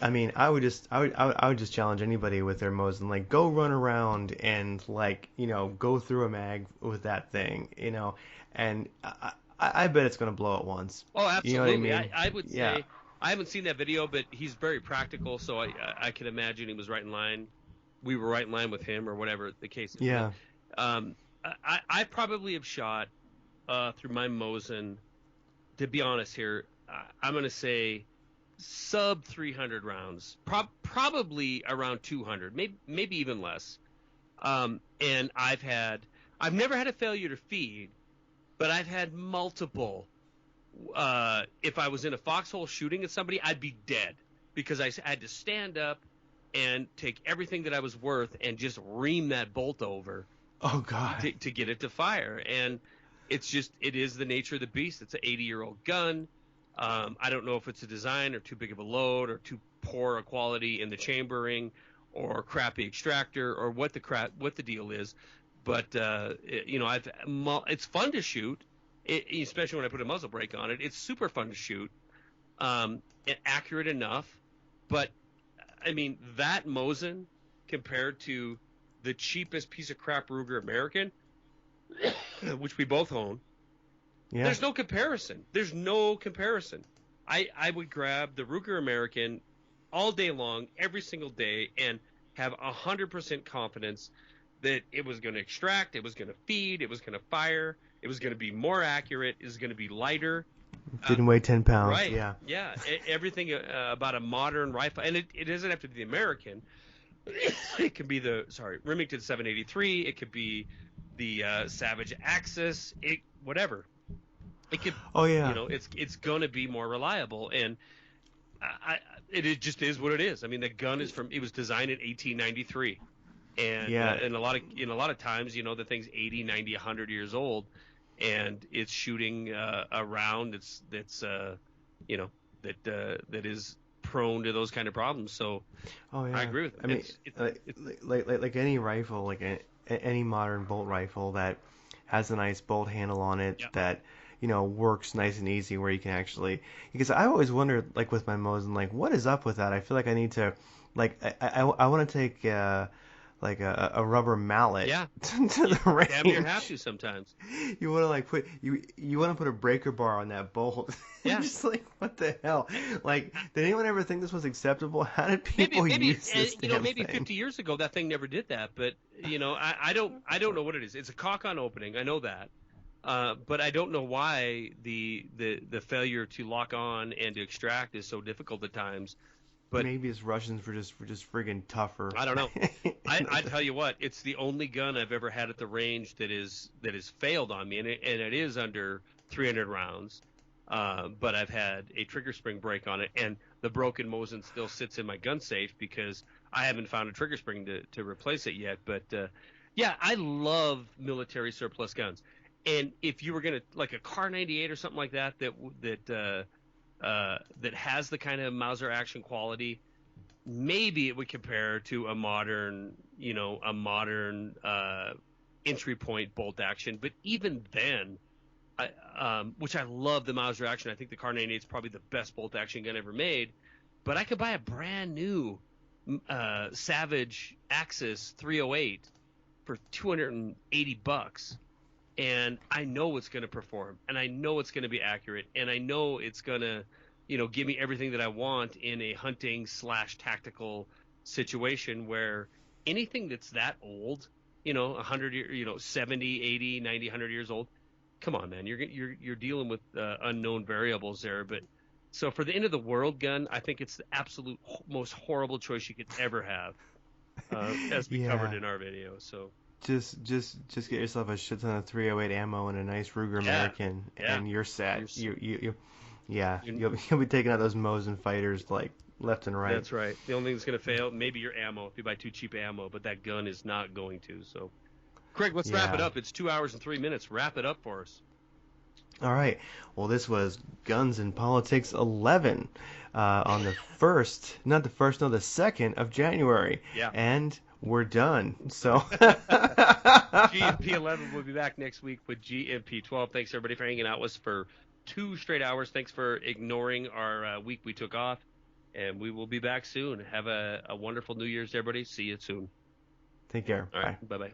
I mean, I would just challenge anybody with their Mosin, like go run around and like go through a mag with that thing, and I bet it's gonna blow at once. Oh, You know what I absolutely. mean? I would Yeah. say I haven't seen that video, but he's very practical, so I can imagine he was right in line we were right in line with him or whatever the case is. But Yeah. I probably have shot through my Mosin. To be honest here, I'm going to say sub 300 rounds, probably around 200, maybe even less. And I've never had a failure to feed, but I've had multiple. If I was in a foxhole shooting at somebody, I'd be dead because I had to stand up and take everything that I was worth and just ream that bolt over Oh God. to get it to fire. And it is the nature of the beast. It's an 80-year-old gun. I don't know if it's a design or too big of a load or too poor a quality in the chambering or crappy extractor or what the deal is. But it's fun to shoot, especially when I put a muzzle brake on it. It's super fun to shoot, accurate enough. But I mean that Mosin compared to the cheapest piece of crap Ruger American, which we both own, Yeah. there's no comparison. There's no comparison. I would grab the Ruger American all day long, every single day, and have 100% confidence that it was going to extract, it was going to feed, it was going to fire, it was going to be more accurate, it was going to be lighter. Didn't weigh 10 pounds. Right. Yeah. Yeah. Everything about a modern rifle, and it doesn't have to be the American. It could be the Remington 783. It could be the Savage Axis. Whatever. It could. Oh yeah. It's gonna be more reliable, and it just is what it is. I mean, the gun it was designed in 1893, and Yeah. in a lot of times, the thing's 80, 90, 100 years old, and it's shooting a round that is prone to those kind of problems. So Oh yeah. I agree with it. I mean, like any rifle, like any modern bolt rifle that has a nice bolt handle on it Yeah. that works nice and easy where you can actually, because I always wondered, like with my Mosin, like what is up with that? I feel like I need to, like I want to take like a rubber mallet Yeah. to the range. Damn near have to sometimes. You want to like you want to put a breaker bar on that bolt. Yeah. Just like what the hell? Like, did anyone ever think this was acceptable? How did people use this damn maybe thing? 50 years ago that thing never did that, but I don't know what it is. It's a cock-on opening. I know that. But I don't know why the failure to lock on and to extract is so difficult at times. But maybe it's Russians were just friggin' tougher. I don't know. I tell you what, it's the only gun I've ever had at the range that is failed on me, and it is under 300 rounds. But I've had a trigger spring break on it, and the broken Mosin still sits in my gun safe because I haven't found a trigger spring to replace it yet. But yeah, I love military surplus guns. And if you were gonna like a Car 98 or something like that that has the kind of Mauser action quality, maybe it would compare to a modern entry point bolt action. But even then, which I love the Mauser action. I think the Car 98 is probably the best bolt action gun ever made. But I could buy a brand new Savage Axis 308 for $280. And I know it's going to perform, and I know it's going to be accurate, and I know it's going to, give me everything that I want in a hunting / tactical situation where anything that's that old, 100 year, 70, 80, 90, 100 years old, come on, man, you're dealing with unknown variables there. But so for the end of the world gun, I think it's the absolute most horrible choice you could ever have, as we covered in our video. So. Just get yourself a shit ton of 308 ammo and a nice Ruger American, and you're set. You'll be taking out those Mosin fighters like left and right. That's right. The only thing that's going to fail, maybe your ammo, if you buy too cheap ammo, but that gun is not going to. So, Craig, let's wrap it up. It's 2 hours and 3 minutes. Wrap it up for us. All right. Well, this was Guns and Politics 11 on the 2nd of January. Yeah. And we're done. So GnP 11 will be back next week with GnP 12. Thanks everybody for hanging out with us for 2 straight hours. Thanks for ignoring our week we took off, and we will be back soon. Have a wonderful New Year's, everybody. See you soon. Take care. All right. Bye-bye.